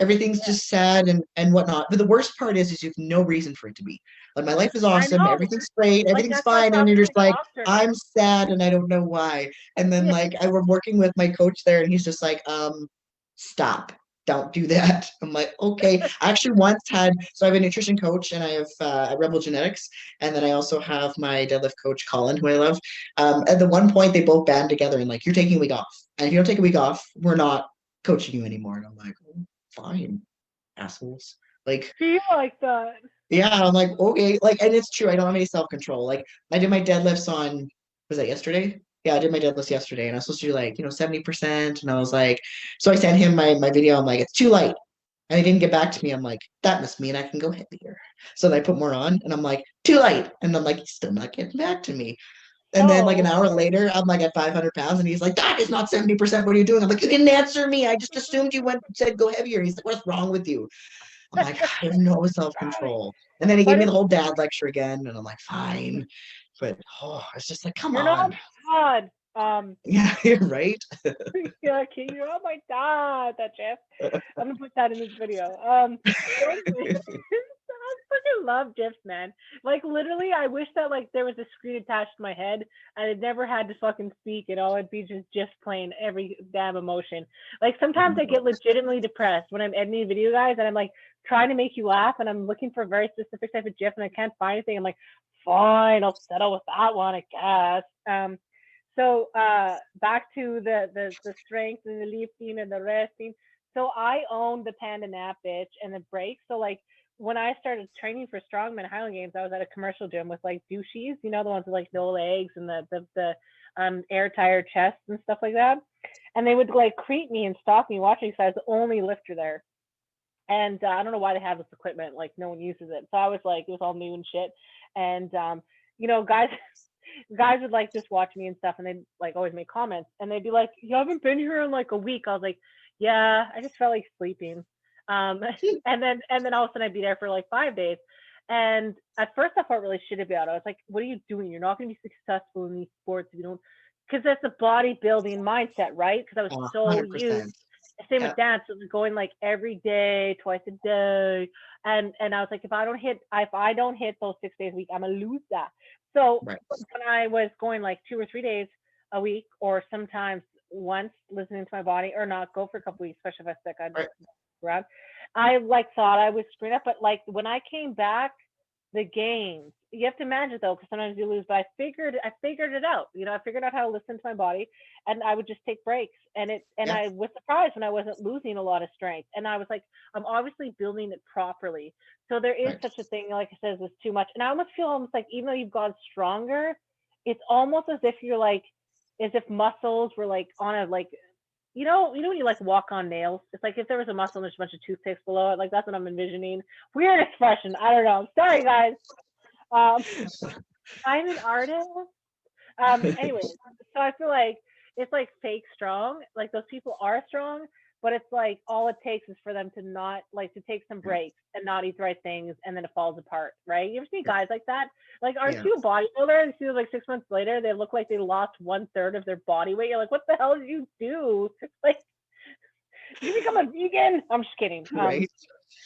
Everything's just sad and whatnot. But the worst part is you have no reason for it to be. Like my life is awesome. Everything's great. Everything's fine. And you're just like, I'm sad and I don't know why. And then like I'm working with my coach there, and he's just like, stop. Don't do that. I'm like, okay. I actually once so I have a nutrition coach, and I have Rebel Genetics, and then I also have my deadlift coach, Colin, who I love. At the one point, they both band together and like, you're taking a week off. And if you don't take a week off, we're not coaching you anymore. And I'm like, oh, fine, assholes. Like, do you like that? Yeah, I'm like, okay. Like, and it's true. I don't have any self-control. Like, I did my deadlifts on, was that yesterday? Yeah, I did my deadlifts yesterday, and I was supposed to do like 70%. And I was like, so I sent him my video. I'm like, it's too light. And he didn't get back to me. I'm like, that must mean I can go heavier. So then I put more on, and I'm like, too light. And I'm like, he's still not getting back to me. And then like an hour later, I'm like at 500 pounds, and he's like, that is not 70%. What are you doing? I'm like, you didn't answer me. I just assumed you said go heavier. He's like, what's wrong with you? I'm like, I have no self-control. And then he gave me the whole dad lecture again, and I'm like, fine. But it's just like, come on. God. Yeah, you're right. Yeah, King, you're on my dad, that Jeff. I'm gonna put that in this video. I fucking love GIFs, man. Like literally, I wish that like there was a screen attached to my head and I never had to fucking speak and all it'd be just GIFs playing every damn emotion. Like sometimes I get legitimately depressed when I'm editing video guys and I'm like trying to make you laugh and I'm looking for a very specific type of GIF and I can't find anything. I'm like, fine, I'll settle with that one, I guess. So back to the strength and the lifting and the resting. So I owned the Panda Nap bitch and the brakes. So like when I started training for strongman Highland Games, I was at a commercial gym with like douchies, you know, the ones with like no legs and the air tire chests and stuff like that. And they would like creep me and stalk me watching because I was the only lifter there. And I don't know why they have this equipment, like no one uses it. So I was like, it was all new and shit. And you know, guys would like just watch me and stuff and they'd like always make comments and they'd be like, you haven't been here in like a week. I was like, yeah, I just felt like sleeping. And then all of a sudden I'd be there for like 5 days. And at first I felt really shit about it. I was like, what are you doing? You're not going to be successful in these sports if you don't, because that's a bodybuilding mindset, right? Because I was so 100%. used. Same with dance. It was going like every day, twice a day. And I was like, if I don't hit those 6 days a week, I'm gonna lose that. So when I was going like 2 or 3 days a week, or sometimes once, listening to my body, or not go for a couple weeks, especially if I sick, I'd around. I like thought I was screwing up, but like when I came back, the games, you have to imagine though, because sometimes you lose, but I figured it out. You know, I figured out how to listen to my body, and I would just take breaks. And I was surprised when I wasn't losing a lot of strength. And I was like, I'm obviously building it properly. So there is such a thing, like I said, is too much. And I almost feel almost like even though you've gotten stronger, it's almost as if you're like, as if muscles were like on a like, you know when you like walk on nails. It's like if there was a muscle and there's a bunch of toothpicks below it. Like that's what I'm envisioning. Weird expression. I don't know. Sorry guys. I'm an artist. Anyway, so I feel like it's like fake strong. Like those people are strong, but it's like all it takes is for them to not like to take some breaks and not eat the right things, and then it falls apart, right? You ever see guys like that? Like, aren't you a bodybuilder? And see them like 6 months later, they look like they lost 1/3 of their body weight. You're like, what the hell did you do? Like, did you become a vegan? I'm just kidding.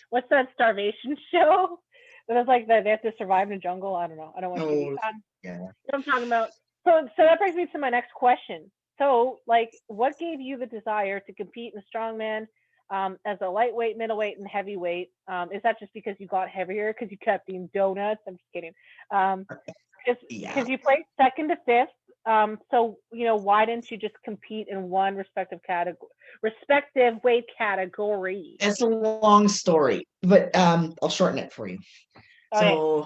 What's that starvation show? It was like that they have to survive in the jungle. I don't know. I don't want to. You know what I'm talking about. So that brings me to my next question. So, like, what gave you the desire to compete in strongman as a lightweight, middleweight, and heavyweight? Is that just because you got heavier because you kept eating donuts? I'm just kidding. Because you played second to fifth. So you know, why didn't you just compete in one respective weight category? It's a long story, but I'll shorten it for you. Okay. So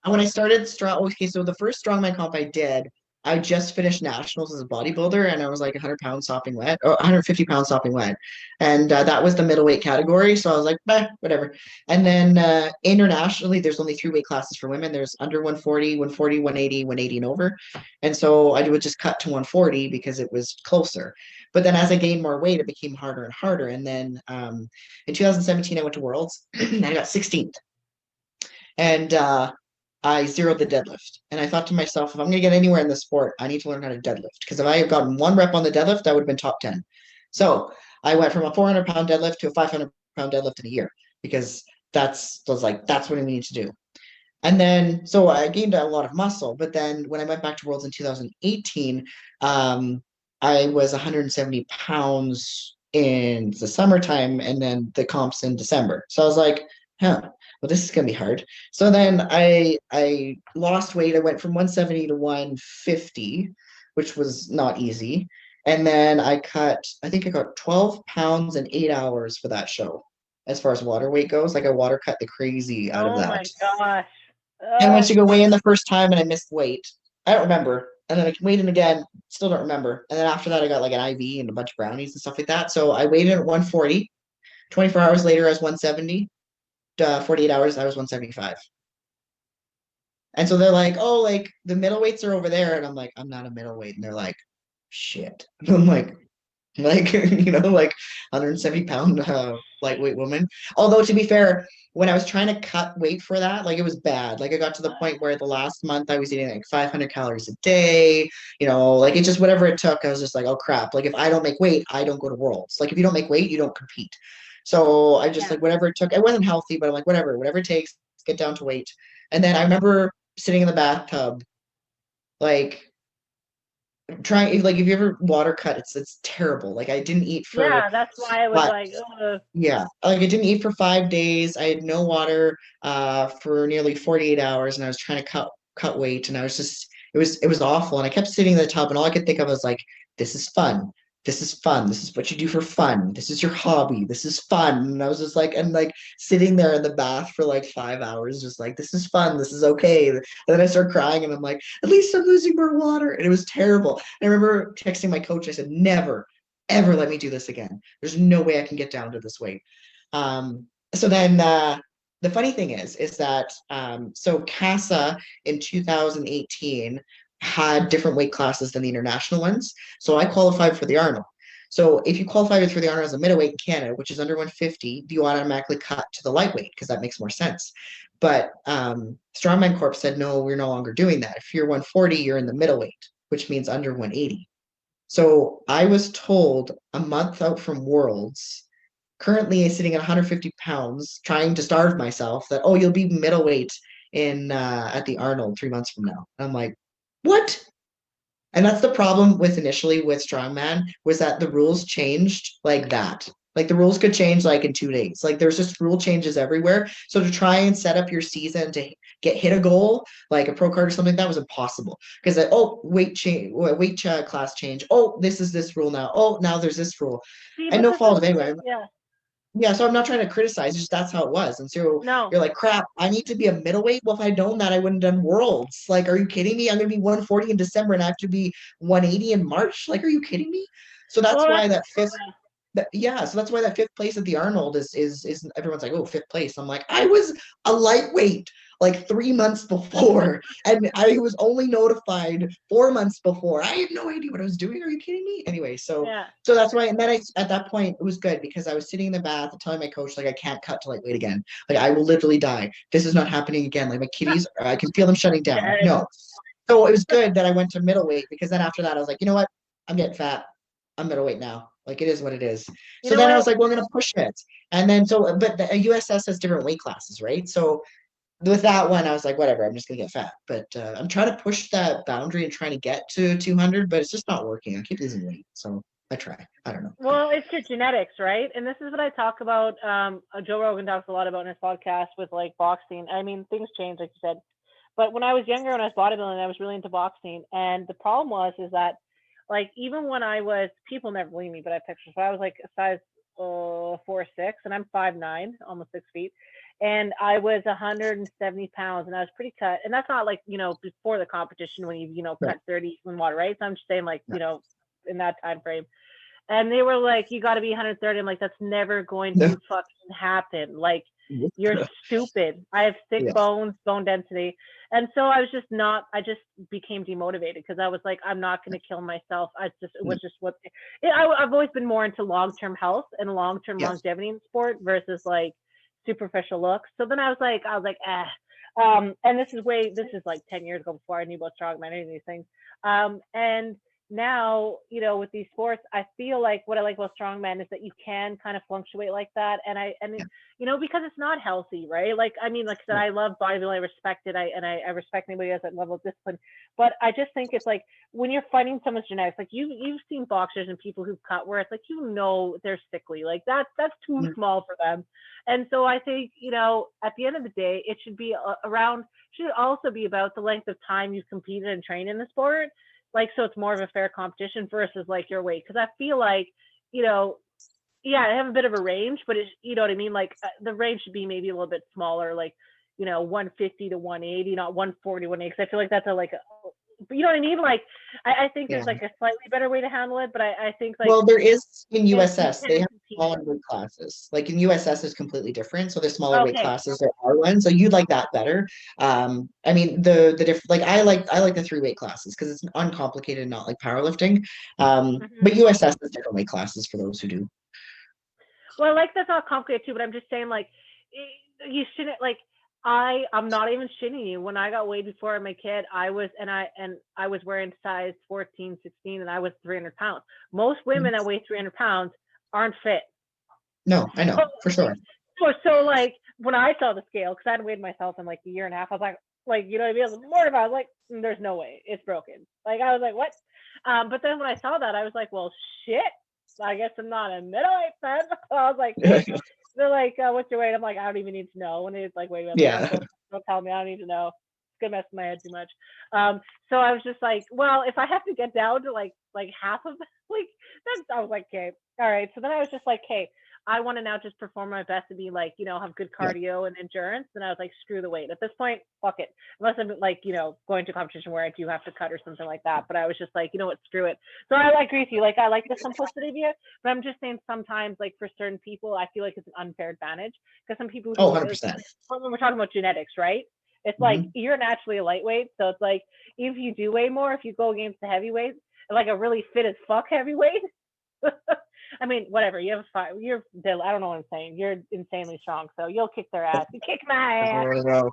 when I started so the first strongman comp I did, I just finished nationals as a bodybuilder, and I was like 100 pounds sopping wet, or 150 pounds sopping wet, and that was the middleweight category. So I was like, whatever. And then internationally, there's only 3 weight classes for women. There's under 140, 140, 180, 180 and over. And so I would just cut to 140 because it was closer. But then as I gained more weight, it became harder and harder. And then in 2017, I went to Worlds, and I got 16th. And I zeroed the deadlift. And I thought to myself, if I'm going to get anywhere in the sport, I need to learn how to deadlift. Because if I had gotten 1 rep on the deadlift, I would have been top 10. So I went from a 400-pound deadlift to a 500-pound deadlift in a year, because that's what we need to do. And then, so I gained a lot of muscle. But then when I went back to Worlds in 2018, I was 170 pounds in the summertime, and then the comps in December. So I was like, well, this is gonna be hard. So then I lost weight. I went from 170 to 150, which was not easy. And then I think I got 12 pounds in 8 hours for that show, as far as water weight goes. Like I water cut the crazy out of that. Oh my gosh. And once you go weigh in the first time and I missed weight, I don't remember. And then I weighed in again, still don't remember. And then after that, I got like an IV and a bunch of brownies and stuff like that. So I weighed in at 140. 24 hours later, I was 170. 48 hours, I was 175. And so they're like, oh, like the middleweights are over there. And I'm like, I'm not a middleweight. And they're like, shit. And I'm like, you know, like 170-pound lightweight woman. Although to be fair, when I was trying to cut weight for that, like it was bad. Like I got to the point where the last month I was eating like 500 calories a day, you know, like it just, whatever it took, I was just like, oh crap. Like if I don't make weight, I don't go to Worlds. Like if you don't make weight, you don't compete. So I just like whatever it took. It wasn't healthy, but I'm like, whatever it takes. get down to weight. And then I remember sitting in the bathtub, like trying, like if you ever water cut, it's terrible. Like I didn't eat for Yeah, that's why I was what? like, ugh. Yeah, like I didn't eat for 5 days. I had no water for nearly 48 hours, and I was trying to cut weight, and I was just it was awful. And I kept sitting in the tub, and all I could think of was like, this is fun. This is fun. This is what you do for fun. This is your hobby. This is fun. And I was just like, and like sitting there in the bath for like 5 hours, just like, this is fun. This is okay. And then I start crying, and I'm like, at least I'm losing more water. And it was terrible. And I remember texting my coach. I said, never, ever let me do this again. There's no way I can get down to this weight. So then the funny thing is that so CASA in 2018 had different weight classes than the international ones. So I qualified for the Arnold. So if you qualify for the Arnold as a middleweight in Canada, which is under 150, you automatically cut to the lightweight because that makes more sense. But Strongman Corp said, no, we're no longer doing that. If you're 140, you're in the middleweight, which means under 180. So I was told a month out from Worlds, currently sitting at 150 pounds, trying to starve myself, that, oh, you'll be middleweight in at the Arnold 3 months from now. And I'm like, what? And that's the problem with initially with Strongman, was that the rules changed like that. Like the rules could change like in 2 days. Like there's just rule changes everywhere. So to try and set up your season to hit a goal, like a pro card or something, that was impossible. Because oh, weight change, class change. Oh, this is this rule now. Oh, now there's this rule. See, And but no this fault is of anyone. yeah. Yeah, so I'm not trying to criticize, just that's how it was. And so No. you're like, crap, I need to be a middleweight. Well, if I'd known that, I wouldn't have done Worlds. Like, are you kidding me? I'm gonna be 140 in December and I have to be 180 in March. Like, are you kidding me? So that's Well, why that fifth yeah. so that's why that fifth place at the Arnold is everyone's like, oh, fifth place. I'm like, I was a lightweight like 3 months before, and I was only notified 4 months before. I had no idea what I was doing. Are you kidding me? Anyway, so Yeah. so that's why. And then at that point it was good because I was sitting in the bath and telling my coach, like, I can't cut to lightweight again. Like I will literally die. This is not happening again. Like my kidneys, I can feel them shutting down. Dead. No. So it was good that I went to middleweight, because then after that I was like, you know what? I'm getting fat. I'm middleweight now. Like it is what it is. You So know then I what? was like, well, I'm gonna push it. And then but the USS has different weight classes, right? So with that one, I was like, whatever, I'm just gonna get fat. But I'm trying to push that boundary and trying to get to 200, but it's just not working. I keep losing weight, so I try. I don't know. Well, it's your genetics, right? And this is what I talk about. Joe Rogan talks a lot about in his podcast with like boxing. I mean, things change, like you said. But when I was younger, when I was bodybuilding, I was really into boxing. And the problem is that, like, even when I was, people never believe me, but I have pictures. So I was like a size 4'6", and I'm 5'9", almost 6 feet. And I was 170 pounds, and I was pretty cut. And that's not like, before the competition when you cut Right. 30 in water, right? So I'm just saying, like, in that time frame. And they were like, you got to be 130. I'm like, that's never going to fucking happen. Like, you're stupid. I have thick Yes. bones, bone density. And so I just became demotivated because I was like, I'm not going to kill myself. It was just I've always been more into long-term health and long-term Yes. longevity in sport versus like superficial looks. So then I was like, and this is like 10 years ago before I knew about strongman, any of these things. And now, with these sports, I feel like what I like about strongman is that you can kind of fluctuate like that. And because it's not healthy, right? Like, I mean, like I said, I love bodybuilding, I respect it. I respect anybody who has that level of discipline. But I just think it's like when you're fighting someone's genetics, like you've seen boxers and people who've cut where it's like, they're sickly. Like that's too small for them. And so I think, at the end of the day, it should be should also be about the length of time you've competed and trained in the sport. Like, so it's more of a fair competition versus like your weight. Cause I feel like, I have a bit of a range, but it's, you know what I mean? Like the range should be maybe a little bit smaller, like, 150 to 180, not 140, 180. Cause I feel like that's you know what I mean? Like, I think there's like a slightly better way to handle it, but I think like. Well, there is in USS, they have compete. smaller weight classes. Like in USS is completely different. So there's smaller weight Okay. classes, there are ones. So you'd like that better. I mean the different, like I like the 3 weight classes because it's uncomplicated, not like powerlifting. But USS has different weight classes for those who do. Well, I like that's not complicated too, but I'm just saying like you shouldn't like. I'm not even shitting you. When I got weighed before my kid, I was wearing size 14, 16, and I was 300 pounds. Most women that weigh 300 pounds aren't fit. No, I know, for sure. So like when I saw the scale, because I hadn't weighed myself in like a year and a half, I was like, you know what I mean? I was mortified. I was like, there's no way, it's broken. Like I was like, what? But then when I saw that, I was like, well, shit. I guess I'm not a middleweight then. I was like, they're like, what's your weight? I'm like, I don't even need to know. When it's like, wait a minute, Yeah. don't tell me. I don't need to know. It's gonna mess with my head too much. So I was just like, well, if I have to get down to like half of like that's, I was like, okay, all right. So then I was just like, hey, I want to now just perform my best to be like, have good cardio and endurance. And I was like, screw the weight. At this point, fuck it. Unless I'm like, going to a competition where I do have to cut or something like that. But I was just like, you know what, screw it. So I agree with you. Like, I like the simplicity of it. But I'm just saying sometimes, like, for certain people, I feel like it's an unfair advantage. Because some people who, 100%. when we're talking about genetics, right? It's like, you're naturally a lightweight. So it's like, if you do weigh more, if you go against the heavyweights, like a really fit as fuck heavyweight, I mean, whatever. You have you're. I don't know what I'm saying. You're insanely strong, so you'll kick their ass. You kick my ass. I don't know.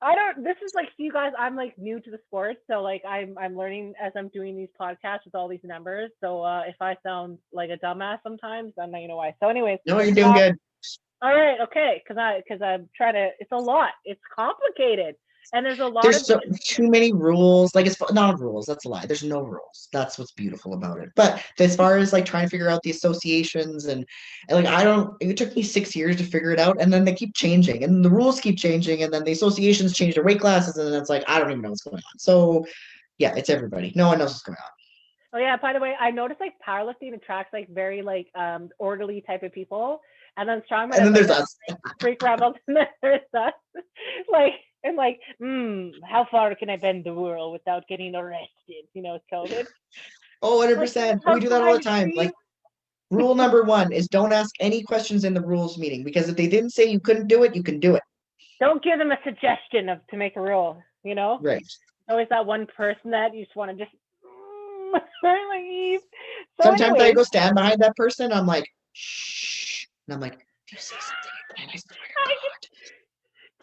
I don't. This is like, you guys. I'm like new to the sport, so like I'm learning as I'm doing these podcasts with all these numbers. So if I sound like a dumbass sometimes, then you know why. So anyways. No, you're doing good. All right. Okay. Because I'm trying to. It's a lot. It's complicated. And there's a lot There's too many rules. Like, it's not rules. That's a lie. There's no rules. That's what's beautiful about it. But as far as like trying to figure out the associations and like, it took me 6 years to figure it out. And then they keep changing and the rules keep changing. And then the associations change their weight classes. And then it's like, I don't even know what's going on. So yeah, it's everybody. No one knows what's going on. Oh yeah, by the way, I noticed like powerlifting attracts like very like orderly type of people. And then strongman. And then there's us. Freak rebels. And then there's us. Like, and like, how far can I bend the world without getting arrested? It's COVID. Oh, 100%. We do that all the time. Like, rule number 1 is don't ask any questions in the rules meeting, because if they didn't say you couldn't do it, you can do it. Don't give them a suggestion to make a rule, Right. Always that one person that you just want to just leave. So sometimes I go stand behind that person. I'm like, shh. And I'm like, if you say something again, I swear to God.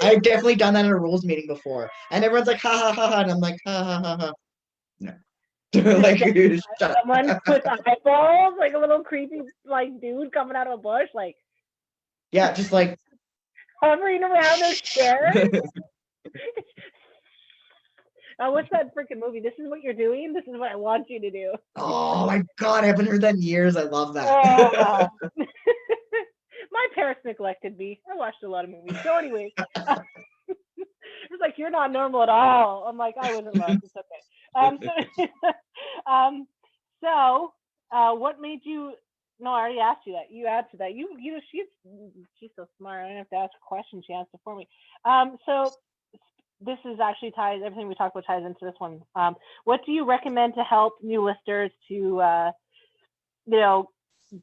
I've definitely done that in a rules meeting before. And everyone's like, ha ha ha ha. And I'm like, ha ha ha ha. No. Like, someone with eyeballs, like a little creepy like dude coming out of a bush, like, yeah, just like hovering around their chair. What's that freaking movie? This is what you're doing. This is what I want you to do. Oh my God, I haven't heard that in years. I love that. Oh. My parents neglected me. I watched a lot of movies. So anyways, it's like, you're not normal at all. I'm like, I wasn't loved. It's okay. So what made you? No, I already asked you that. You answered that. She's so smart. I don't have to ask a question. She answered for me. So this is actually ties. Everything we talk about ties into this one. What do you recommend to help new listers to,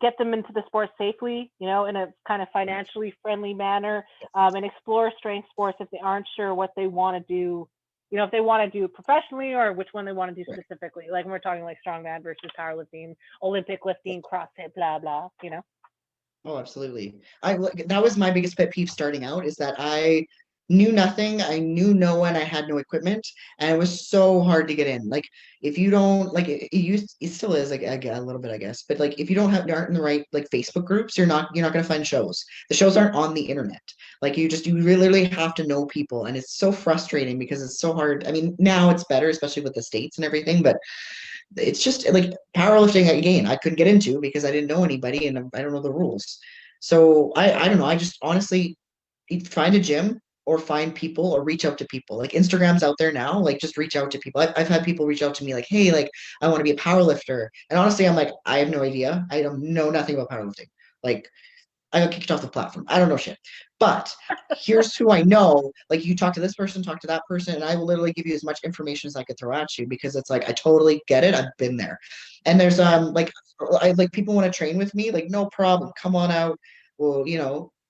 get them into the sport safely, in a kind of financially friendly manner, and explore strength sports if they aren't sure what they want to do, if they want to do it professionally or which one they want to do specifically, like when we're talking like strongman versus powerlifting, Olympic lifting, CrossFit, blah, blah, Oh, absolutely. That was my biggest pet peeve starting out, is that I knew nothing. I knew no one. I had no equipment, and it was so hard to get in. Like, if you don't like it still is like a little bit, I guess. But like, if you aren't in the right like Facebook groups, you're not going to find shows. The shows aren't on the internet. Like, you literally have to know people, and it's so frustrating because it's so hard. I mean, now it's better, especially with the states and everything, but it's just like powerlifting again. I couldn't get into because I didn't know anybody and I don't know the rules. So I don't know. I just honestly find a gym or find people or reach out to people. Like, Instagram's out there now, like, just reach out to people. I've had people reach out to me like, hey, like, I want to be a power lifter. And honestly, I'm like, I have no idea. I don't know nothing about powerlifting. Like, I got kicked off the platform. I don't know shit. But here's who I know. Like, you talk to this person, talk to that person, and I will literally give you as much information as I could throw at you, because it's like, I totally get it. I've been there. And there's like people want to train with me, like, no problem. Come on out. Well,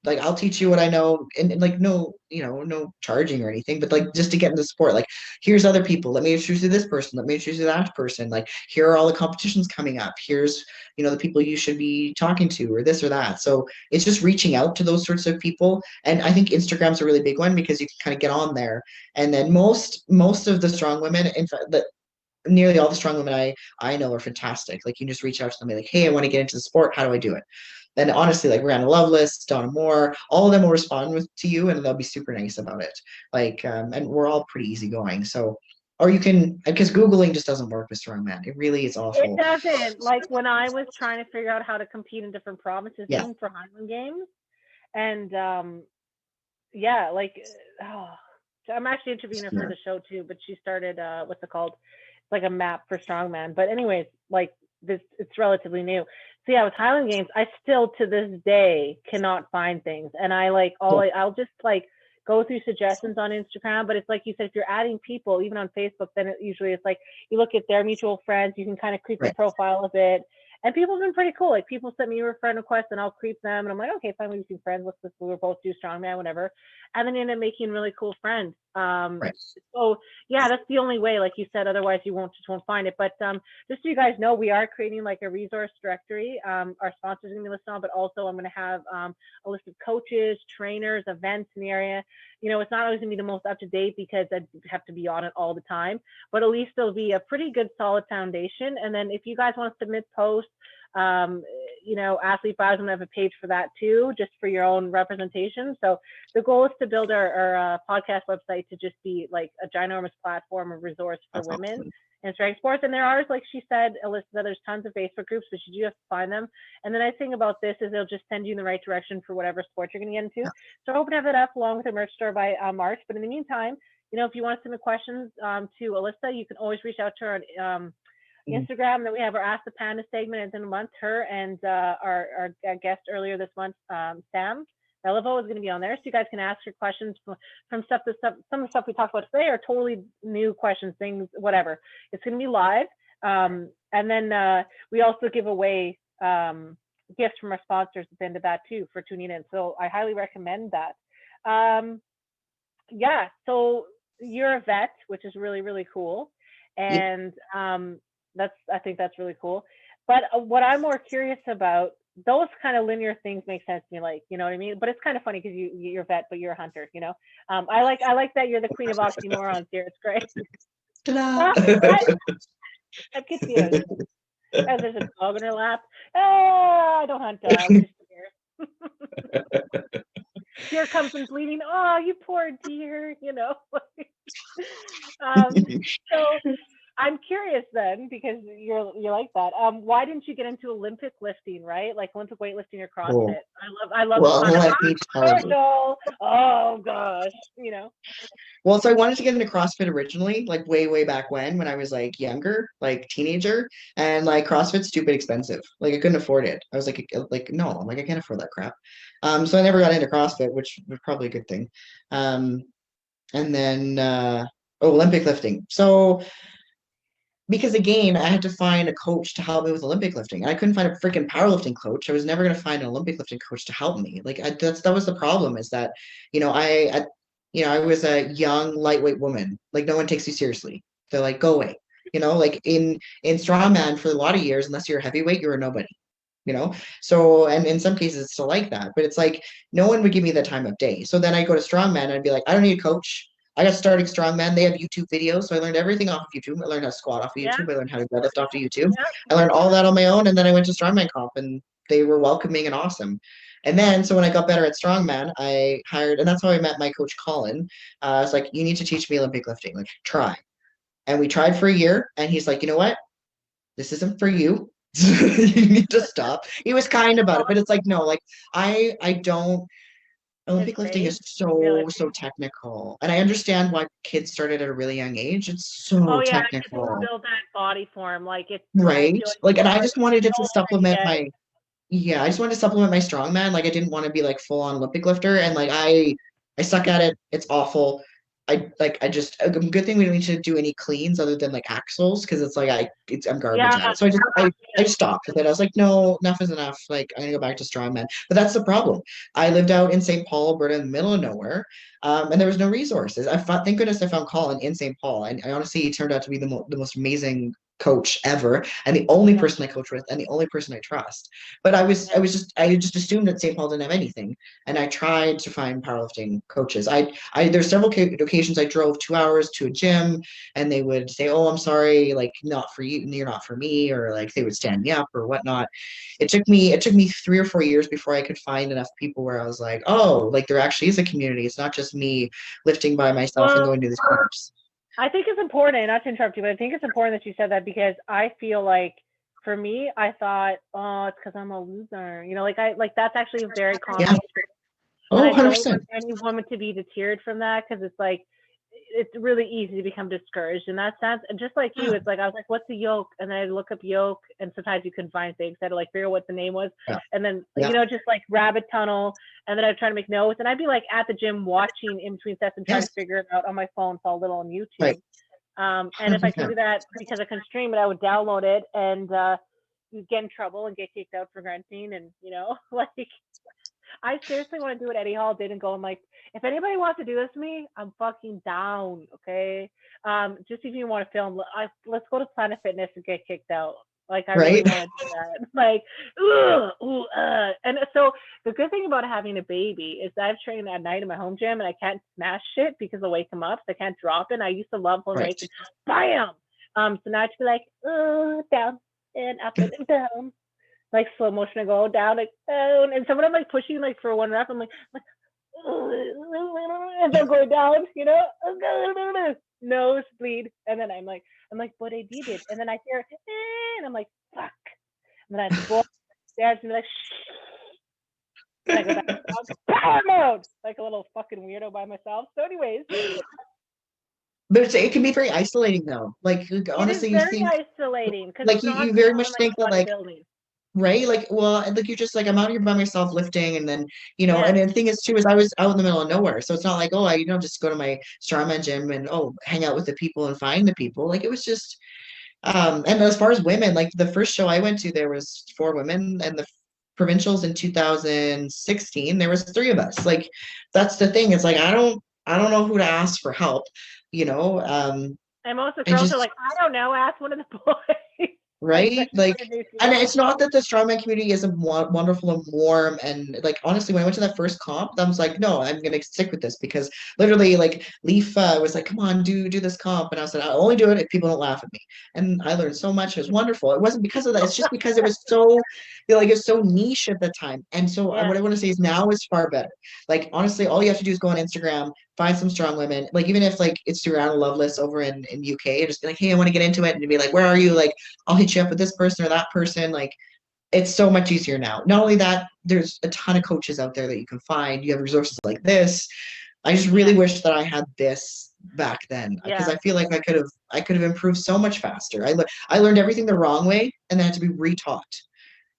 like, I'll teach you what I know, and like, no, no charging or anything, but like, just to get into sport, like, here's other people. Let me introduce you to this person. Let me introduce you to that person. Like, here are all the competitions coming up. Here's, the people you should be talking to, or this or that. So it's just reaching out to those sorts of people. And I think Instagram's a really big one, because you can kind of get on there. And then most of the strong women, in fact, that nearly all the strong women I know are fantastic. Like you just reach out to them and be like, hey, I want to get into the sport. How do I do it? And honestly, like Randall Lovelace, Donna Moore, all of them will respond to you and they'll be super nice about it. Like, and we're all pretty easygoing. So, or you can, because Googling just doesn't work with strongman. It really is It awful. doesn't. Like when I was trying to figure out how to compete in different provinces, Yeah. even for Highland Games, and yeah, like oh, so I'm actually interviewing her for the show too, but she started what's it called? It's like a map for strongman. But anyways, like this, it's relatively new. So yeah, with Highland Games, I still to this day cannot find things, and I like I'll just like go through suggestions on Instagram. But it's like you said, if you're adding people, even on Facebook, then it usually it's like you look at their mutual friends, you can kind of creep the profile a bit. And people have been pretty cool. Like people sent me a friend request and I'll creep them. And I'm like, okay, fine, we can be friends. Let's just, we'll both do strongman, whatever. And then end up making really cool friends. So yeah, that's the only way, like you said, otherwise you just won't find it. But just so you guys know, we are creating like a resource directory. Our sponsors are gonna be listed on, but also I'm gonna have a list of coaches, trainers, events in the area. You know, it's not always gonna be the most up to date because I have to be on it all the time, but at least there'll be a pretty good solid foundation. And then if you guys want to submit posts, you know, athlete bios, I'm gonna have a page for that too, just for your own representation. So the goal is to build our podcast website to just be like a ginormous platform of resource for women in strength sports. And there are, like she said, Alyssa, there's tons of Facebook groups, but you do have to find them. And the nice thing about this is they'll just send you in the right direction for whatever sport you're going to get into. So I hope to have it up along with the merch store by March. But in the meantime, you know, if you want to submit questions to Alyssa, you can always reach out to her on Instagram. Then we have our Ask the Panda segment at the end of the month. Her and our guest earlier this month, Sam Beliveau, is going to be on there, so you guys can ask your questions from stuff. Some of the stuff we talked about today are totally new questions, things, whatever. It's going to be live, and then we also give away gifts from our sponsors at the end of that too for tuning in. So I highly recommend that. Yeah, so you're a vet, which is really, really cool, and I think that's really cool. But what I'm more curious about, those kind of linear things make sense to me, like, you know what I mean? But it's kind of funny because you're a vet, but you're a hunter, you know? I like that you're the queen of oxymorons here. It's great. I get you. As there's a dog in her lap. Oh, I don't hunt dogs. Deer comes and bleeding. Oh, you poor deer, you know? So I'm curious then, because you're like that. Why didn't you get into Olympic lifting, right? Like Olympic weightlifting or CrossFit? I love well, let me tell you. Oh gosh, you know. Well, so I wanted to get into CrossFit originally, like way back when I was like younger, like teenager, and like CrossFit's stupid expensive. Like I couldn't afford it. I was like no, I'm like I can't afford that crap. So I never got into CrossFit, which was probably a good thing. And then Olympic lifting. So because again, I had to find a coach to help me with Olympic lifting. And I couldn't find a freaking powerlifting coach. I was never going to find an Olympic lifting coach to help me. Like that was the problem, is that, you know, I was a young lightweight woman. Like no one takes you seriously. They're like, go away. You know, like in strongman for a lot of years, unless you're a heavyweight, you're a nobody. You know, so and in some cases it's still like that, but it's like no one would give me the time of day. So then I go to strongman and I'd be like, I don't need a coach. I got started strongman. They have YouTube videos, so I learned everything off of YouTube. I learned how to squat off of YouTube. I learned how to deadlift off of YouTube. I learned all that on my own, and then I went to strongman comp, and they were welcoming and awesome. And then, so when I got better at strongman, I hired, and that's how I met my coach Colin. It's like, you need to teach me Olympic lifting. Like, try. And we tried for a year, and he's like, you know what? This isn't for you. You need to stop. He was kind about it, but it's like, no, like I don't. Olympic lifting is so technical, and I understand why kids started at a really young age. It's so technical. Build that body form, like it's right. Like, and I just wanted it to supplement my. Yeah, I just wanted to supplement my strongman. Like, I didn't want to be like full on Olympic lifter, and like I suck at it. It's awful. I just a good thing we don't need to do any cleans other than like axles, because it's like I'm garbage at it. So I just stopped with it. I was like, no, enough is enough. Like I'm gonna go back to strongman. But that's the problem. I lived out in St. Paul, Alberta, in the middle of nowhere, and there was no resources. Thank goodness I found Colin in St. Paul, and I honestly he turned out to be the most amazing coach ever, and the only person I coach with, and the only person I trust. But I just assumed that St. Paul didn't have anything, and I tried to find powerlifting coaches. There's several occasions I drove 2 hours to a gym, and they would say, "Oh, I'm sorry, like not for you, you're not for me," or like they would stand me up or whatnot. It took me 3 or 4 years before I could find enough people where I was like, "Oh, like there actually is a community. It's not just me lifting by myself and going to these groups." I think it's important, not to interrupt you, but I think it's important that you said that, because I feel like for me, I thought, oh, it's because I'm a loser. You know, like that's actually a very common. Yeah. And Oh, I don't 100%. want any woman to be deterred from that, because it's like, it's really easy to become discouraged in that sense. And just like you, it's like, I was like, what's a yoke? And then I look up yoke, and sometimes you couldn't find things. I had to like figure out what the name was. Yeah. And then, Yeah. you know, just like rabbit tunnel. And then I'd try to make notes. And I'd be like at the gym watching in between sets and trying to figure it out on my phone. It's all little on YouTube. Right. And if I could do that because I couldn't stream it, I would download it, and you'd get in trouble and get kicked out for renting. And, you know, like, I seriously want to do what Eddie Hall did and go, I'm like, if anybody wants to do this to me, I'm fucking down, okay? Just if you want to film, let's go to Planet Fitness and get kicked out. Like, I really want to do that. Like, And so the good thing about having a baby is that I've trained at night in my home gym, and I can't smash shit because I'll wake him up. So I can't drop it. And I used to love pulling weights and bam! So now I just be like, down and up and down. Like slow motion, I go down, like down, and someone I'm like pushing like for one rep, I'm like and then going down, you know, nose bleed, and then I'm like, but I did it, and then I hear, and I'm like, fuck, and then I go upstairs and be like, shh, and I go back to power mode, like a little fucking weirdo by myself. So, anyways. But it can be very isolating, though. Like, honestly, it is very isolating, because like you very much think that, like, right? Like, well, like you're just like, I'm out here by myself lifting, and then, you know, and the thing is too, is I was out in the middle of nowhere. So it's not like, oh, I, you know, just go to my strongman gym and, hang out with the people and find the people. Like, it was just, and as far as women, like the first show I went to, there was 4 women, and the provincials in 2016, there was 3 of us. Like, that's the thing. It's like, I don't know who to ask for help, you know? And most of the girls are like, I don't know, ask one of the boys. Right? Like, and it's not that the strongman community isn't wonderful and warm. And like, honestly, when I went to that first comp, I was like, no, I'm going to stick with this, because literally, like, Leaf was like, come on, do this comp. And I said, I'll only do it if people don't laugh at me. And I learned so much. It was wonderful. It wasn't because of that. It's just because it was so, you know, like, it's so niche at the time. And so what I want to say is now is far better. Like, honestly, all you have to do is go on Instagram, find some strong women. Like, even if like it's Rihanna Loveless over in UK, and just be like, hey, I want to get into it, and be like, where are you? Like, I'll hit you up with this person or that person. Like, it's so much easier now. Not only that, there's a ton of coaches out there that you can find. You have resources like this. I just really wish that I had this back then, because I feel like I could have improved so much faster. I learned everything the wrong way, and then had to be retaught.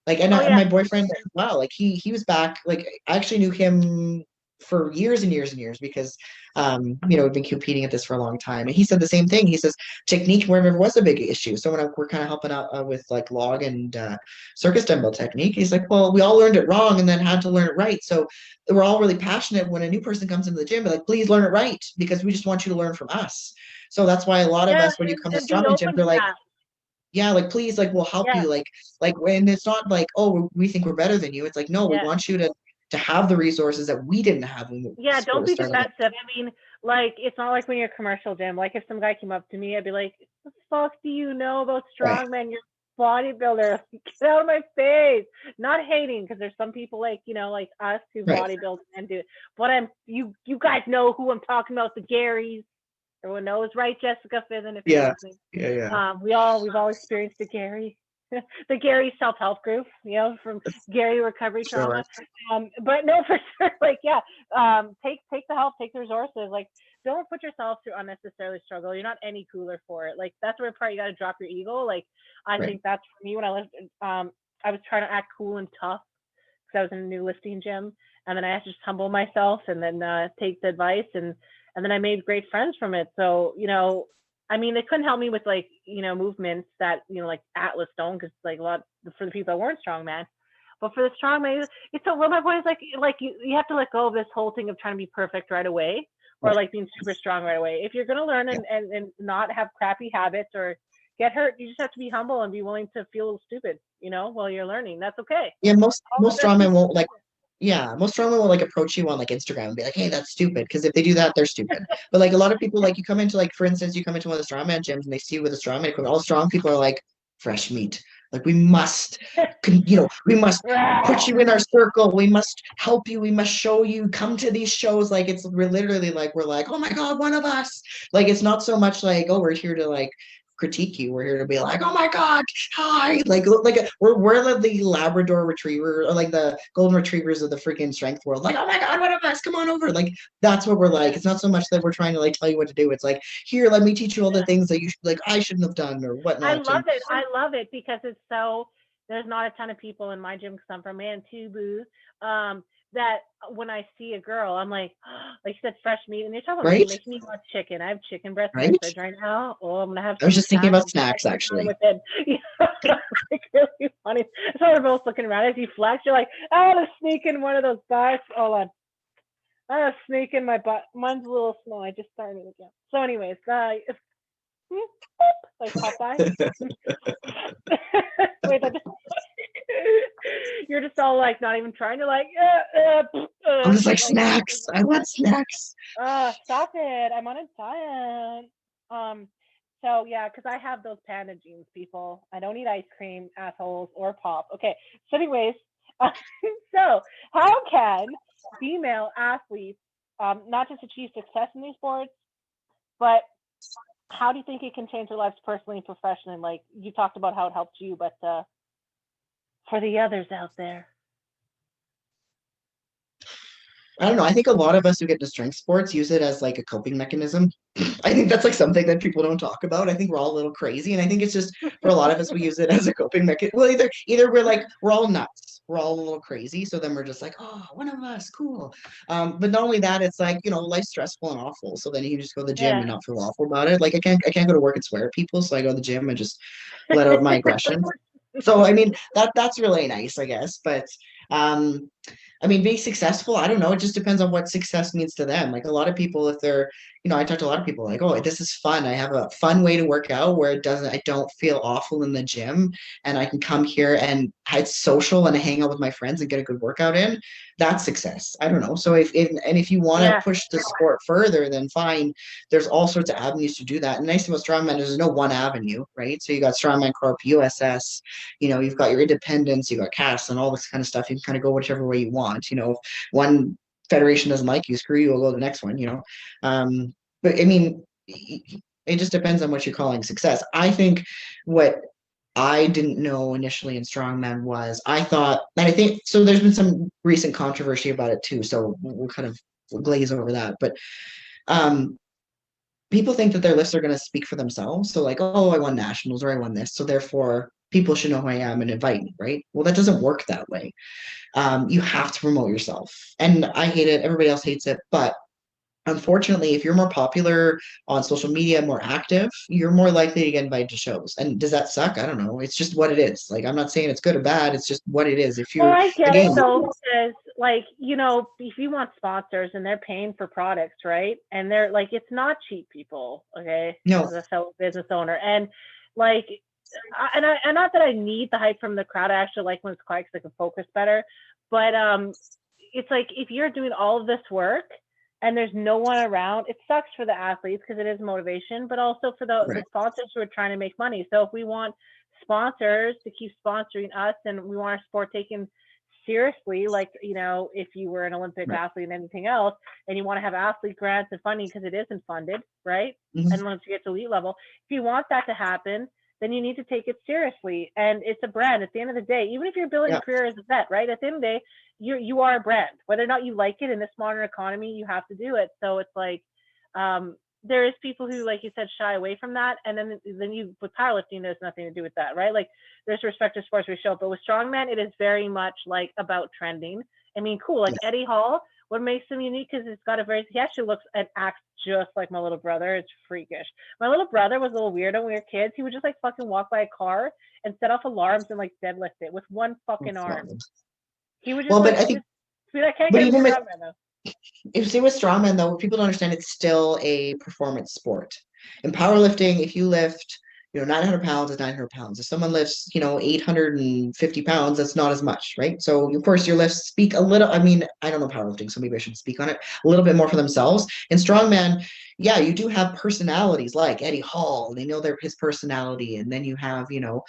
Like, and my boyfriend as well, like he was back, like I actually knew him for years and years and years, because you know, we've been competing at this for a long time, and he said the same thing. He says technique never was a big issue. So when we're kind of helping out with like log and circus dumbbell technique, he's like, well, we all learned it wrong and then had to learn it right. So we're all really passionate when a new person comes into the gym, but like, please learn it right, because we just want you to learn from us. So that's why a lot of us, when you come to strongman gym, they're like, yeah, like, please, like, we'll help you. Like when it's not like, oh, we think we're better than you. It's like, no, we want you to have the resources that we didn't have. Don't be defensive. I mean, like, it's not like when you're a commercial gym. Like, if some guy came up to me, I'd be like, what the fuck do you know about strongman? You're a bodybuilder. Get out of my face. Not hating, because there's some people like, you know, like us who bodybuild and do it. But you guys know who I'm talking about, the Garys. Everyone knows, right, Jessica Fithen? If you're listening. We've all experienced the Gary. The Gary self-help group, you know, from Gary Recovery Trauma. But no, for sure, like, take the help, take the resources. Like, don't put yourself through unnecessarily struggle. You're not any cooler for it. Like, that's where part you got to drop your ego. Like, I think that's for me when I lived. I was trying to act cool and tough because I was in a new lifting gym, and then I had to just humble myself and then take the advice, and then I made great friends from it. So, you know, I mean, they couldn't help me with, like, you know, movements that, you know, like Atlas don't, because like a lot for the people that weren't strongman. But for the strongman, it's so, well, my point is like you have to let go of this whole thing of trying to be perfect right away, or like being super strong right away. If you're gonna learn and not have crappy habits, or, get hurt. You just have to be humble and be willing to feel a little stupid, while you're learning. That's okay. Yeah, most All the most best strongmen people. won't like. Yeah, most strongmen will like approach you on like Instagram and be like, "Hey, that's stupid." Because if they do that, they're stupid. But like a lot of people, like you come into like, for instance, you come into one of the strongman gyms and they see you with a strongman equipment. All strong people are like fresh meat. Like we must put you in our circle. We must help you. We must show you. Come to these shows. Like we're literally like we're like, oh my God, one of us. Like it's not so much like, oh, we're here to like critique you. We're here to be like, oh my God, hi. We're like the Labrador Retriever or like the Golden Retrievers of the freaking strength world. Like, oh my God, one of us, come on over. Like that's what we're like. It's not so much that we're trying to like tell you what to do. It's like, here, let me teach you all the things that you should like I shouldn't have done or I whatnot. love it. I love it because there's not a ton of people in my gym because I'm from Manitoba. That when I see a girl, I'm like you said, fresh meat, and you're talking about Right? making me want chicken. I have chicken breast in my Right? fridge right now. Oh, I'm gonna have I was some just thinking tacos about snacks actually. with it. It's really funny. So we're both looking around as you flex. You're like, I want to sneak in one of those bites. Hold on. I want to sneak in my butt. Mine's a little small. I just started again. So, anyways, like Popeye. Wait, you're just all like not even trying to like. I'm just like snacks. I want snacks. Stop it! I'm on a diet. So yeah, because I have those panda genes, people. I don't eat ice cream, assholes, or pop. Okay. So, anyways, so how can female athletes not just achieve success in these sports, but how do you think it can change their lives personally and professionally? Like you talked about how it helped you, but for the others out there. I don't know. I think a lot of us who get into strength sports use it as like a coping mechanism. I think that's like something that people don't talk about. I think we're all a little crazy, and I think it's just for a lot of us we use it as a coping mechanism. Well, either we're like we're all nuts, we're all a little crazy, so then we're just like, oh, one of us, cool. But not only that, it's like life's stressful and awful, so then you can just go to the gym and not feel awful about it. Like I can't go to work and swear at people, so I go to the gym and just let out my aggression. So I mean that's really nice, I guess. But I mean, being successful, I don't know. It just depends on what success means to them. Like a lot of people, if they're, I talk to a lot of people like, oh, this is fun. I have a fun way to work out where I don't feel awful in the gym and I can come here and it's social and I hang out with my friends and get a good workout in. That's success. I don't know. So if you want to push the sport further, then fine. There's all sorts of avenues to do that. And the nice thing about strongman is there's no one avenue, right? So you got Strongman Corp, USS, you've got your independence, you've got CAS and all this kind of stuff. You can kind of go whichever way you want. If one federation doesn't like you, screw you, we'll go to the next one. But I mean, it just depends on what you're calling success. I think what I didn't know initially in strongman was I thought, and I think so. There's been some recent controversy about it too, so we'll kind of glaze over that. But people think that their lifts are going to speak for themselves. So like, oh, I won nationals or I won this, so therefore people should know who I am and invite me, right? Well, that doesn't work that way. You have to promote yourself, and I hate it. Everybody else hates it, but unfortunately, if you're more popular on social media, more active, you're more likely to get invited to shows. And does that suck? I don't know. It's just what it is. Like, I'm not saying it's good or bad. It's just what it is. If you're, I get again, it though, because like, if you want sponsors and they're paying for products, right? And they're like, it's not cheap, people. Okay. No. As a fellow business owner. And like, and not that I need the hype from the crowd. I actually like when it's quiet because I can focus better. But it's like if you're doing all of this work and there's no one around, it sucks for the athletes because it is motivation, but also for the sponsors who are trying to make money. So if we want sponsors to keep sponsoring us and we want our sport taken seriously, like, if you were an Olympic athlete and anything else, and you want to have athlete grants and funding because it isn't funded, right? Mm-hmm. And once you get to elite level, if you want that to happen, then you need to take it seriously. And it's a brand at the end of the day, even if you're building a career as a vet, right? At the end of the day, you are a brand. Whether or not you like it in this modern economy, you have to do it. So it's like, there is people who, like you said, shy away from that. And then you, with powerlifting, there's nothing to do with that, right? Like there's respect to sports we show up, but with strongman, it is very much like about trending. I mean, cool. Like Eddie Hall, what makes him unique is he actually looks and acts just like my little brother. It's freakish. My little brother was a little weirdo when we were kids. He would just like fucking walk by a car and set off alarms and like deadlift it with one fucking arm. He would just but I think, I can't get even strongman though. If you see with strongman though, people don't understand it's still a performance sport. In powerlifting, if you lift, 900 pounds is 900 pounds. If someone lifts, 850 pounds, that's not as much, right? So of course your lifts speak a little, I mean, I don't know powerlifting, so maybe I should speak on it a little bit more for themselves. In strongman, yeah, you do have personalities like Eddie Hall, they know his personality. And then you have, you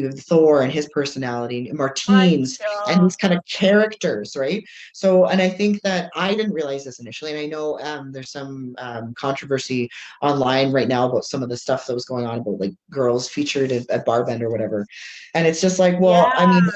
have Thor and his personality, and Martins and these kind of characters, right? So, and I think that I didn't realize this initially, and I know there's some controversy online right now about some of the stuff that was going on about like girls featured at Barbend or whatever. And it's just like, well, I mean,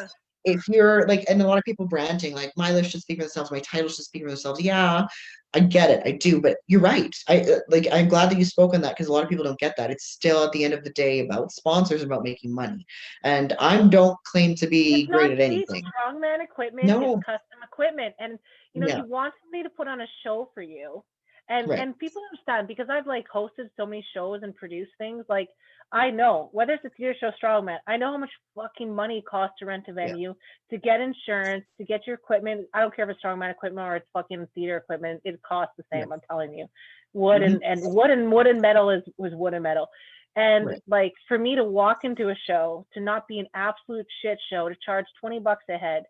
if you're like, and a lot of people branding, like my list should speak for themselves, my title should speak for themselves. Yeah, I get it. I do, but you're right. I'm glad that you spoke on that because a lot of people don't get that. It's still at the end of the day about sponsors, about making money. And I don't claim to be It's great not at cheap. anything. Strongman equipment is No. custom equipment, and Yeah. you want somebody to put on a show for you, and Right. people understand because I've like hosted so many shows and produced things. Like I know whether it's a theater show, Strongman, I know how much fucking money it costs to rent a venue, to get insurance, to get your equipment. I don't care if it's Strongman equipment or it's fucking theater equipment. It costs the same. I'm telling you, wood and wood and metal was wood and metal. And like for me to walk into a show, to not be an absolute shit show, to charge $20 a head,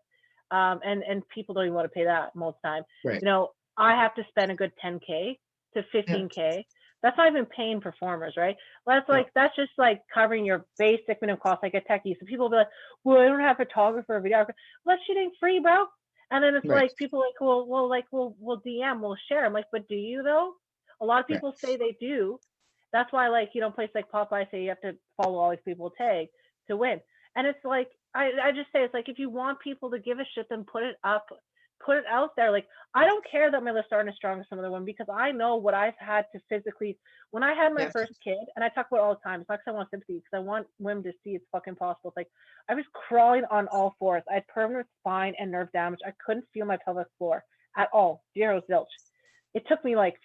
and people don't even want to pay that most time. Right. I have to spend a good 10K to 15K. That's not even paying performers, right? That's like that's just like covering your basic minimum cost, like a techie. So people will be like, "Well, I don't have a photographer or videographer." Well, that shit ain't free, bro. And then it's like people like, we'll DM, we'll share. I'm like, but do you though? A lot of people say they do. That's why, like, places like Popeye say you have to follow all these people tag to win. And it's like, I just say, it's like, if you want people to give a shit, then put it up, put it out there. Like, I don't care that my lists aren't as strong as some other women because I know what I've had to physically, when I had my first kid, and I talk about it all the time, it's not because I want sympathy, because I want women to see it's fucking possible. It's like, I was crawling on all fours. I had permanent spine and nerve damage. I couldn't feel my pelvic floor at all. Zero zilch. It took me like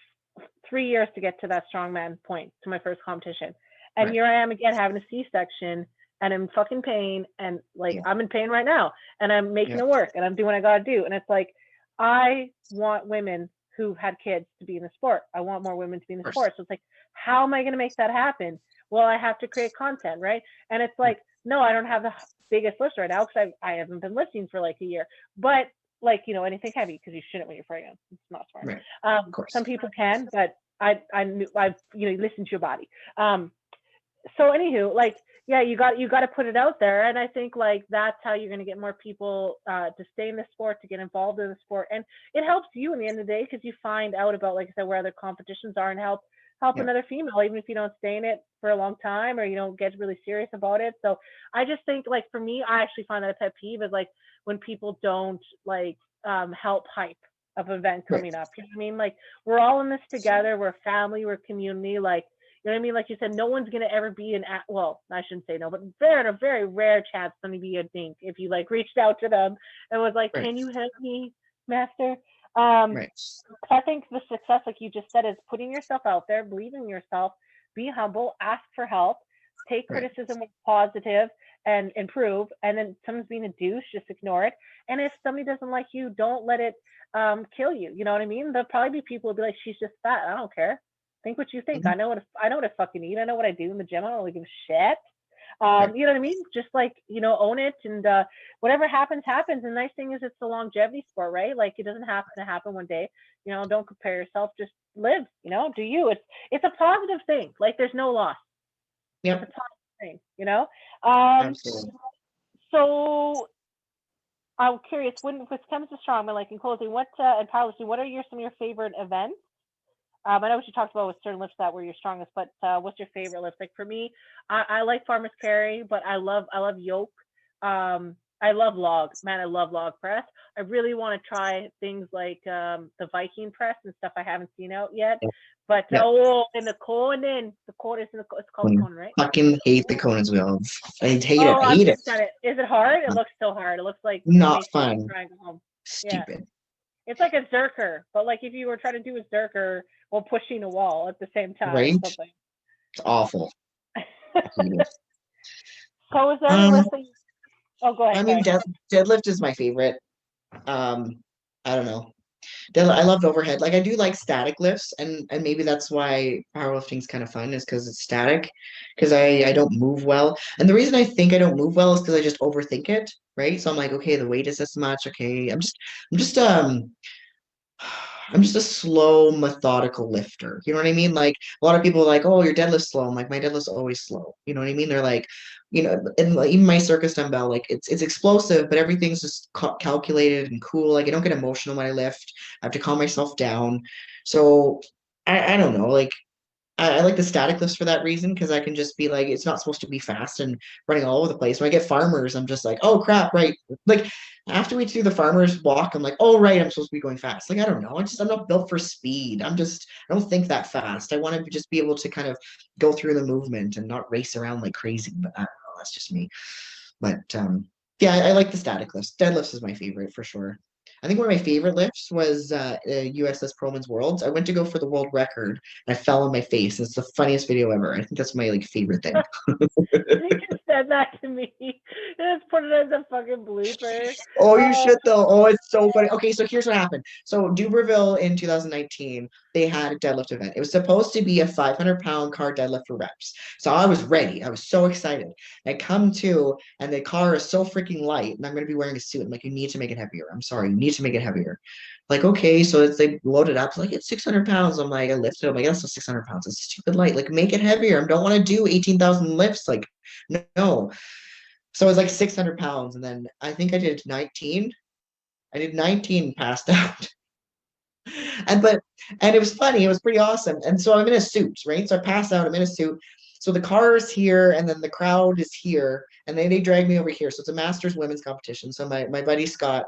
3 years to get to that strongman point, to my first competition. And here I am again having a C-section, and I'm fucking pain, and like I'm in pain right now, and I'm making it work, and I'm doing what I gotta do. And it's like, I want women who've had kids to be in the sport. I want more women to be in the sport. So it's like, how am I gonna make that happen? Well, I have to create content, right? And it's like, no, I don't have the biggest list right now because I haven't been listing for like a year. But like, anything heavy, because you shouldn't when you're pregnant. It's not smart. Some people can, but I listen to your body. So anywho, like, you got to put it out there. And I think like that's how you're going to get more people to stay in the sport, to get involved in the sport. And it helps you in the end of the day because you find out about, like I said, where other competitions are, and help another female, even if you don't stay in it for a long time or you don't get really serious about it. So I just think, like, for me, I actually find that a pet peeve is like when people don't like help hype of an event coming up. You know what I mean? Like, we're all in this together. We're family, we're community. Like, you know what I mean? Like you said, no one's going to ever be well, I shouldn't say no, but very, a very rare chance somebody be a dink if you like reached out to them and was like, can you help me, master? I think the success, like you just said, is putting yourself out there, believe in yourself, be humble, ask for help, take criticism with positive and improve. And then someone's being a douche, just ignore it. And if somebody doesn't like you, don't let it kill you. You know what I mean? There'll probably be people who'll be like, she's just fat. I don't care. Think what you think. I know what I fucking eat. I know what I do in the gym. I don't really give a shit. You know what I mean? Just like, own it, and whatever happens. And the nice thing is it's a longevity sport, right? Like, it doesn't have to happen one day. Don't compare yourself. Just live. Do you? It's a positive thing. Like, there's no loss. Yep. It's a positive thing. Absolutely. So I'm curious, when it comes to strongman, like in closing, and powerlifting, what are some of your favorite events? I know what you talked about with certain lifts that were your strongest, but what's your favorite lift? Like for me, I like farmer's carry, but I love yoke. I love log. Man, I love log press. I really want to try things like the Viking press and stuff I haven't seen out yet. But and the Conan, it's called Conan, right? Fucking hate the Conans wheels. I hate it. I hate it. Is it hard? It looks so hard. It looks like not fun. Stupid. It's like a zerker, but like if you were trying to do a zerker while pushing a wall at the same time. Right? It's awful. So is there any list that go ahead. I mean, deadlift is my favorite. I don't know. I loved overhead. Like I do like static lifts, and maybe that's why powerlifting's kind of fun is because it's static. Because I don't move well, and the reason I think I don't move well is because I just overthink it, right? So I'm like, okay, the weight is this much. Okay, I'm just I'm just a slow, methodical lifter. You know what I mean? Like a lot of people are like, oh, your deadlift's slow. I'm like, my deadlift's always slow. You know what I mean? They're like, and like, even my circus dumbbell, like it's explosive, but everything's just calculated and cool. Like I don't get emotional when I lift. I have to calm myself down. So I don't know. Like I like the static lifts for that reason because I can just be like, it's not supposed to be fast and running all over the place. When I get farmers, I'm just like, oh crap, right. Like after we do the farmers walk, I'm like, oh right, I'm supposed to be going fast. Like I don't know. I'm not built for speed. I don't think that fast. I want to just be able to kind of go through the movement and not race around like crazy. But I don't know, that's just me. But yeah, I like the static lifts. Deadlifts is my favorite for sure. I think one of my favorite lifts was USS Proman's Worlds. I went to go for the world record and I fell on my face. It's the funniest video ever. I think that's my like favorite thing. You just said that to me. Just put it as a fucking blooper. Oh, you should though. Oh, it's so funny. Okay, so here's what happened. So Duberville in 2019, they had a deadlift event. It was supposed to be a 500-pound car deadlift for reps. So I was ready. I was so excited. I come to, and the car is so freaking light, and I'm going to be wearing a suit. I'm like, you need to make it heavier. I'm sorry, you need to make it heavier. Like, okay, so it's they loaded up. Like, it's 600 pounds. I'm like, I lifted. I'm like, that's not 600 pounds. It's stupid light. Like, make it heavier. I don't want to do 18,000 lifts. Like, no. So it was like 600 pounds. And then I think I did 19. I did 19, passed out. And but and it was funny, it was pretty awesome. And so I'm in a suit, right? So I passed out, I'm in a suit. So the car is here and then the crowd is here, and they drag me over here. So it's a masters women's competition. So my buddy Scott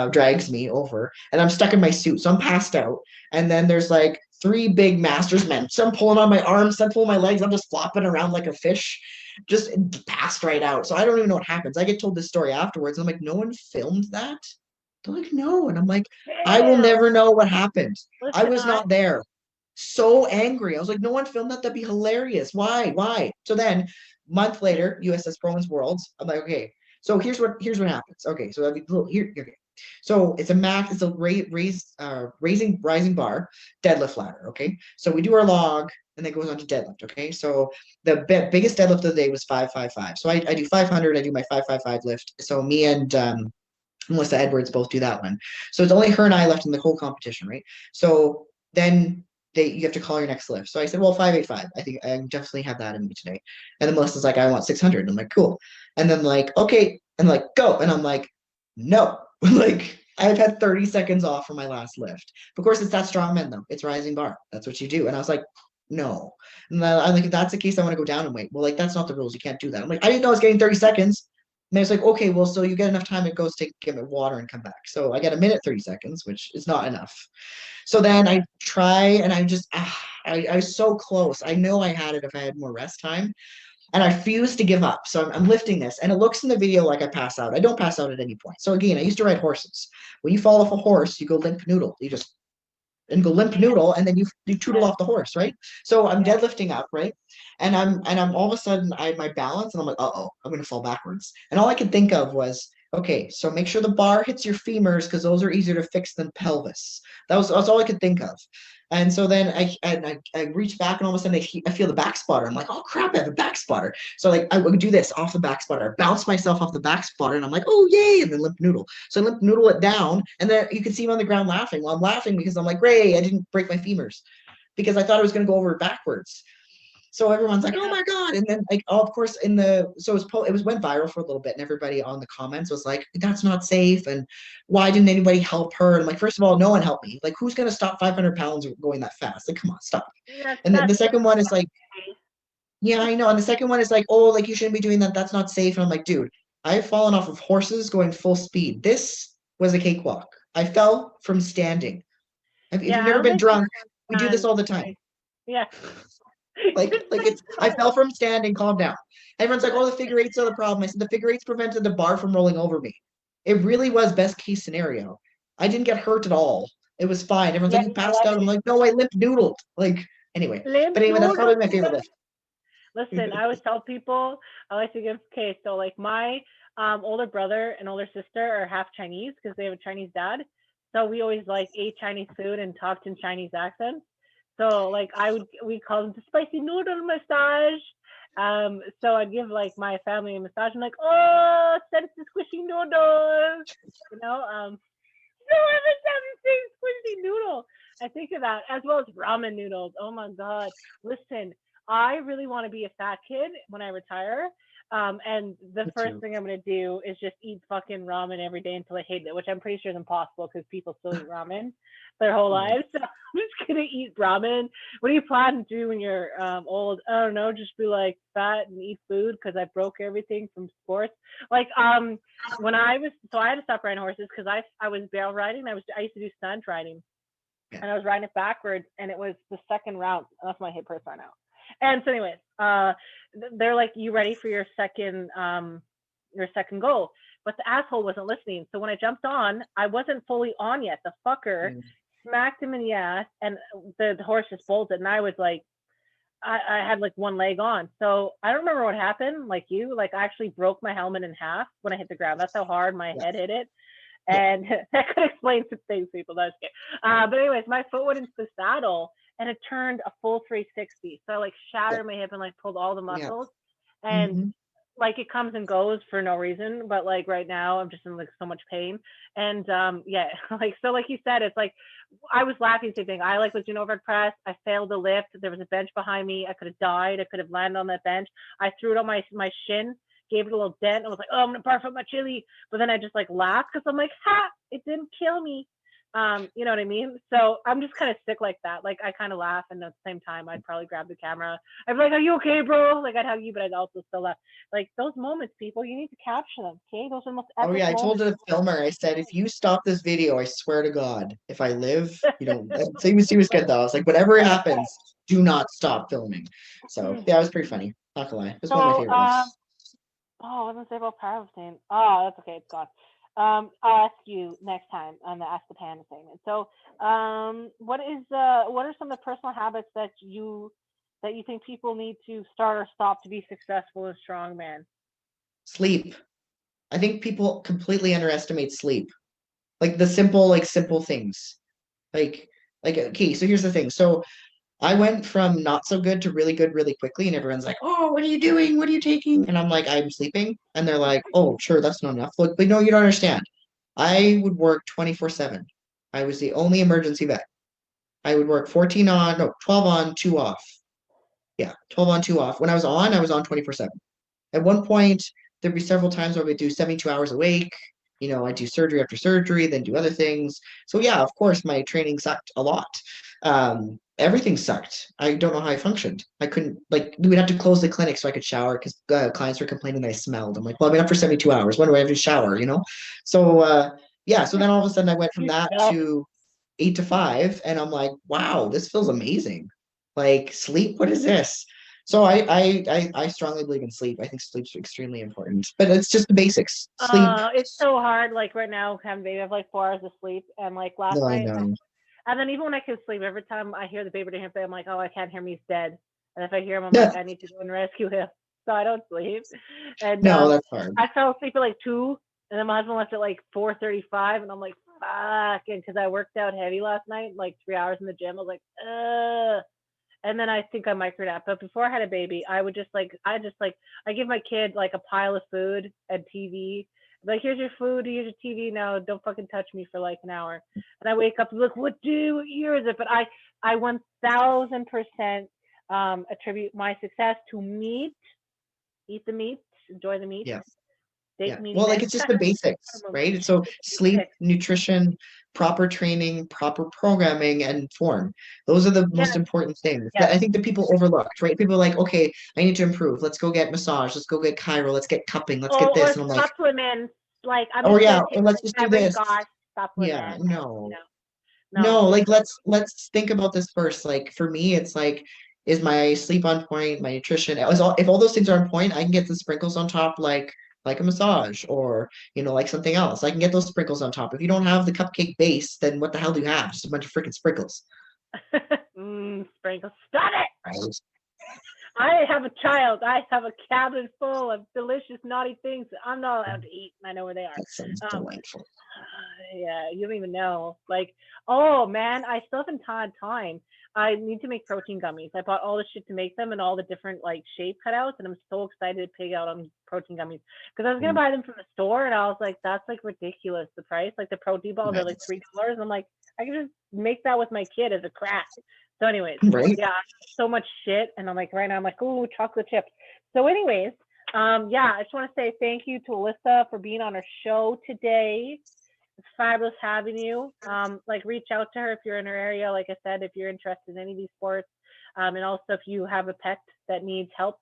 drags me over and I'm stuck in my suit. So I'm passed out. And then there's like three big masters men. Some pulling on my arms, some pulling my legs. I'm just flopping around like a fish, just passed right out. So I don't even know what happens. I get told this story afterwards. I'm like, no one filmed that? They're like, no. And I'm like, I will Damn. never know what happened. I Listen, was not there. So angry. I was like, no one filmed that. That'd be hilarious. Why? Why? So then, month later, USS Proman's Worlds. I'm like, okay. So here's what happens. Okay, so here. Okay. So it's a max. It's a rising bar deadlift ladder. Okay. So we do our log and then it goes on to deadlift. Okay. So the biggest deadlift of the day was 555. So I do 500. I do my 555 lift. So me and Melissa Edwards both do that one. So it's only her and I left in the whole competition, right? So then you have to call your next lift. So I said, well, 585. I think I definitely have that in me today. And then Melissa's like, I want 600. I'm like, cool. And then like, okay, and like, go. And I'm like, no. Like I've had 30 seconds off for my last lift. Of course, it's that strongman though. It's rising bar. That's what you do. And I was like, no. And then I'm like, if that's the case, I want to go down and wait. Well, like that's not the rules. You can't do that. I'm like, I didn't know I was getting 30 seconds. And it's like, okay, well, so you get enough time, it goes to get me water and come back. So I get a minute, 30 seconds, which is not enough. So then I try and I was so close. I know I had it if I had more rest time. And I refuse to give up. So I'm lifting this. And it looks in the video like I pass out. I don't pass out at any point. So again, I used to ride horses. When you fall off a horse, you go limp noodle. You just and go limp noodle and then you tootle off the horse, right? So I'm deadlifting up, right? And I'm all of a sudden I had my balance and I'm like, uh-oh, I'm gonna fall backwards. And all I could think of was, okay, so make sure the bar hits your femurs because those are easier to fix than pelvis. That's all I could think of. And so then I reach back and all of a sudden I feel the back spotter. I'm like, oh crap, I have a back spotter. So like I would do this off the back spotter, bounce myself off the back spotter, and I'm like, oh yay, and then limp noodle. So I limp noodle it down, and then you can see me on the ground laughing. Well, I'm laughing because I'm like, great, I didn't break my femurs because I thought I was gonna go over backwards. So everyone's like, "Oh my god!" And then, like, oh, of course, it was went viral for a little bit, and everybody on the comments was like, "That's not safe," and why didn't anybody help her? And I'm like, first of all, no one helped me. Like, who's gonna stop 500 pounds going that fast? Like, come on, stop. And then the second one is like, yeah, I know. And the second one is like, oh, like you shouldn't be doing that. That's not safe. And I'm like, dude, I've fallen off of horses going full speed. This was a cakewalk. I fell from standing. If you've never been drunk, we do this all the time. Yeah. Like it's I fell from standing, calm down. Everyone's like, oh, the figure eights are the problem. I said the figure eights prevented the bar from rolling over me. It really was best case scenario. I didn't get hurt at all. It was fine. Everyone's like, you passed out. I'm like, no, I limp noodled. Like, anyway. But anyway, that's probably my favorite lift. Listen, I always tell people, I like to give, okay, so like my older brother and older sister are half Chinese because they have a Chinese dad. So we always like ate Chinese food and talked in Chinese accents. So like we call them the spicy noodle massage. So I'd give like my family a massage. I'm like, oh, send the squishy noodles. You know, so every time you say squishy noodle, I think of that as well as ramen noodles. Oh my god! Listen, I really want to be a fat kid when I retire. And the Me first too. thing I'm gonna do is just eat fucking ramen every day until I hate it, which I'm pretty sure is impossible because people still eat ramen their whole Yeah. lives. So I'm just gonna eat ramen. What do you plan to do when you're old? I don't know. Just be like fat and eat food because I broke everything from sports. Like when I was I had to stop riding horses because I was barrel riding. I used to do stunt riding, Yeah. and I was riding it backwards, and it was the second round. That's my hip hurts right now. And so, anyways, they're like, "You ready for your second goal?" But the asshole wasn't listening. So when I jumped on, I wasn't fully on yet. The fucker Mm. smacked him in the ass, and the horse just bolted. And I was like, I had like one leg on. So I don't remember what happened. Like you, like I actually broke my helmet in half when I hit the ground. That's how hard my Yeah. head hit it. Yeah. And that could explain some things, people. That's okay. But anyways, my foot went into the saddle and it turned a full 360. So I like Yeah. shattered my hip and like pulled all the Yeah. muscles. And Mm-hmm. like it comes and goes for no reason, but like right now I'm just in like so much pain. And yeah, like so like you said, it's like I was laughing same thing. I like was doing overhead press. I failed the lift. There was a bench behind me. I could have died. I could have landed on that bench. I threw it on my shin, gave it a little dent. I was like, oh, I'm gonna barf up my chili. But then I just like laughed because I'm like, ha, it didn't kill me. You know what I mean? So I'm just kind of sick like that. Like I kind of laugh, and at the same time, I'd probably grab the camera. I'd be like, "Are you okay, bro?" Like I'd hug you, but I'd also still laugh. Like those moments, people, you need to capture them. Okay, those are the most Oh epic yeah, I told moments. the filmer, I said, if you stop this video, I swear to God, if I live, he was good though. I was like, whatever happens, do not stop filming. So yeah, it was pretty funny. Not gonna lie. It was one of my So, favorite ones. oh, what was I say about powerlifting? Oh, that's okay. It's gone. I'll ask you next time on the Ask the Panda segment. So, what are some of the personal habits that you think people need to start or stop to be successful as strongman? Sleep. I think people completely underestimate sleep. Like the simple things. Like okay, so here's the thing. So I went from not so good to really good really quickly, and everyone's like, "Oh, what are you doing? What are you taking?" And I'm like, "I'm sleeping." And they're like, "Oh, sure, that's not enough." Look, but no, you don't understand. I would work 24/7. I was the only emergency vet. I would work 14 on, no, 12 on, 2 off. Yeah, 12 on, 2 off. When I was on 24/7. At one point, there'd be several times where we'd do 72 hours a week. I do surgery after surgery, then do other things. So yeah, of course, my training sucked a lot. Everything sucked. I don't know how I functioned. I couldn't like we would have to close the clinic so I could shower because clients were complaining that I smelled. I'm like, well, I've been up for 72 hours. When do I have to shower? So yeah, so then all of a sudden I went from You that know, to 8 to 5, and I'm like, wow, this feels amazing. Like sleep, what is this? So I strongly believe in sleep. I think sleep's extremely important, but it's just the basics. Sleep. it's so hard. Like right now, having baby, I have like 4 hours of sleep, and like last No, I night, know. and then even when I can sleep, every time I hear the baby to him say, I'm like, oh, I can't hear me, he's dead. And if I hear him, I'm No, like, I need to go and rescue him. So I don't sleep. And no, that's hard. I fell asleep at like 2, and then my husband left at like 4:35, and I'm like, fuck, and because I worked out heavy last night, like 3 hours in the gym, I was like, ugh. And then I think I micro nap. But before I had a baby, I give my kid like a pile of food and TV. Like, here's your food, here's your TV. Now, don't fucking touch me for like an hour. And I wake up and look, what year is it? But I 1000% attribute my success to meat. Eat the meat, enjoy the meat, Yeah. date Yeah. meaty Well, like men. it's just the basics, right? So sleep, nutrition, proper training, proper programming, and form. Those are the most Yes, important things that yes. I think that people overlooked, right? People are like, okay, I need to improve. Let's go get massage. Let's go get chiro. Let's get cupping. Let's get Or this. And I'm like, supplements. Like, I'm oh just yeah, gonna or take let's like just do every this. gosh Yeah, supplement. You no. know, no, No, it's like let's think about this first. Like for me, it's like, is my sleep on point, my nutrition, if all those things are on point, I can get the sprinkles on top like a massage or like something else. I can get those sprinkles on top. If you don't have the cupcake base, then what the hell do you have? Just a bunch of freaking sprinkles. sprinkles. Stop it. Right. I have a child. I have a cabinet full of delicious, naughty things that I'm not allowed to eat. I know where they are. That sounds Um, delightful. yeah, you don't even know. Like, oh man, I still haven't had time. I need to make protein gummies. I bought all the shit to make them and all the different like shape cutouts, and I'm so excited to pig out on protein gummies because I was gonna Mm, buy them from the store, and I was like, that's like ridiculous. The price, like the protein balls are like nice. $3. I'm like, I can just make that with my kid as a craft. So, anyways, Right? yeah, so much shit, and I'm like, right now, I'm like, ooh, chocolate chips. So, anyways, yeah, I just want to say thank you to Alyssa for being on our show today. It's fabulous having you. Like reach out to her if you're in her area. Like I said, if you're interested in any of these sports, and also if you have a pet that needs help.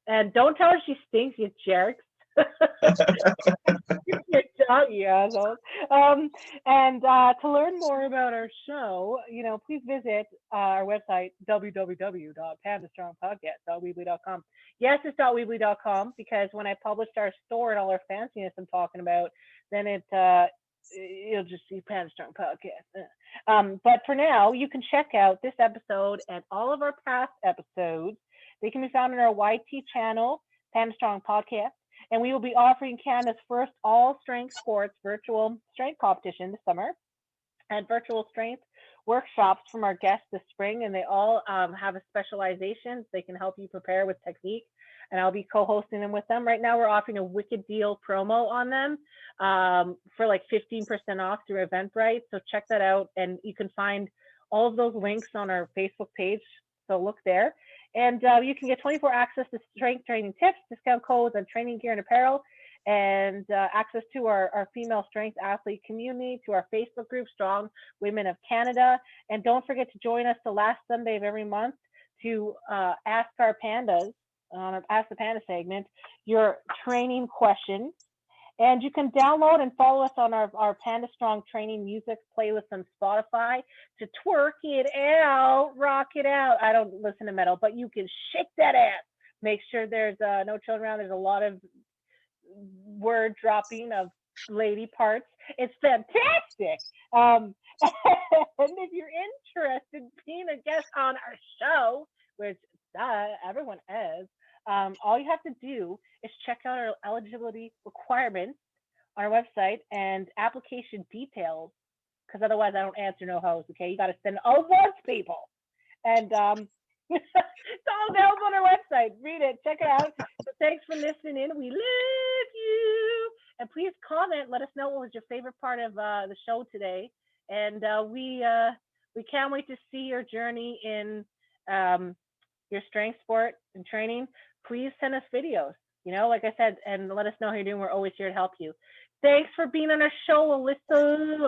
And don't tell her she stinks, you jerks. Your dog, you assholes. And to learn more about our show, please visit our website, www.pandastrongpodcast.weebly.com. Yes, it's .weebly.com because when I published our store and all our fanciness I'm talking about, then you'll just see Panda Strong Podcast. But for now, you can check out this episode and all of our past episodes. They can be found on our YT channel, Panda Strong Podcast. And we will be offering Canada's first all-strength sports virtual strength competition this summer and virtual strength workshops from our guests this spring. And they all have a specialization. They can help you prepare with technique. And I'll be co-hosting them with them. Right now, we're offering a wicked deal promo on them for like 15% off through Eventbrite. So check that out. And you can find all of those links on our Facebook page. So look there. And you can get 24 access to strength training tips, discount codes on training gear and apparel, and access to our female strength athlete community, to our Facebook group, Strong Women of Canada. And don't forget to join us the last Sunday of every month to ask our pandas, on our Ask the Panda segment, your training questions. And you can download and follow us on our Panda Strong training music playlist on Spotify to twerk it out, rock it out. I don't listen to metal, but you can shake that ass. Make sure there's no children around. There's a lot of word dropping of lady parts. It's fantastic. And if you're interested in being a guest on our show, which everyone is, all you have to do is check out our eligibility requirements on our website and application details, because otherwise I don't answer no hoes. Okay, you got to send all those people, and it's all available on our website. Read it, check it out. So thanks for listening in. We love you, and please comment. Let us know what was your favorite part of the show today, and we can't wait to see your journey in your strength sport and training. Please send us videos, like I said, and let us know how you're doing. We're always here to help you. Thanks for being on our show, Alyssa.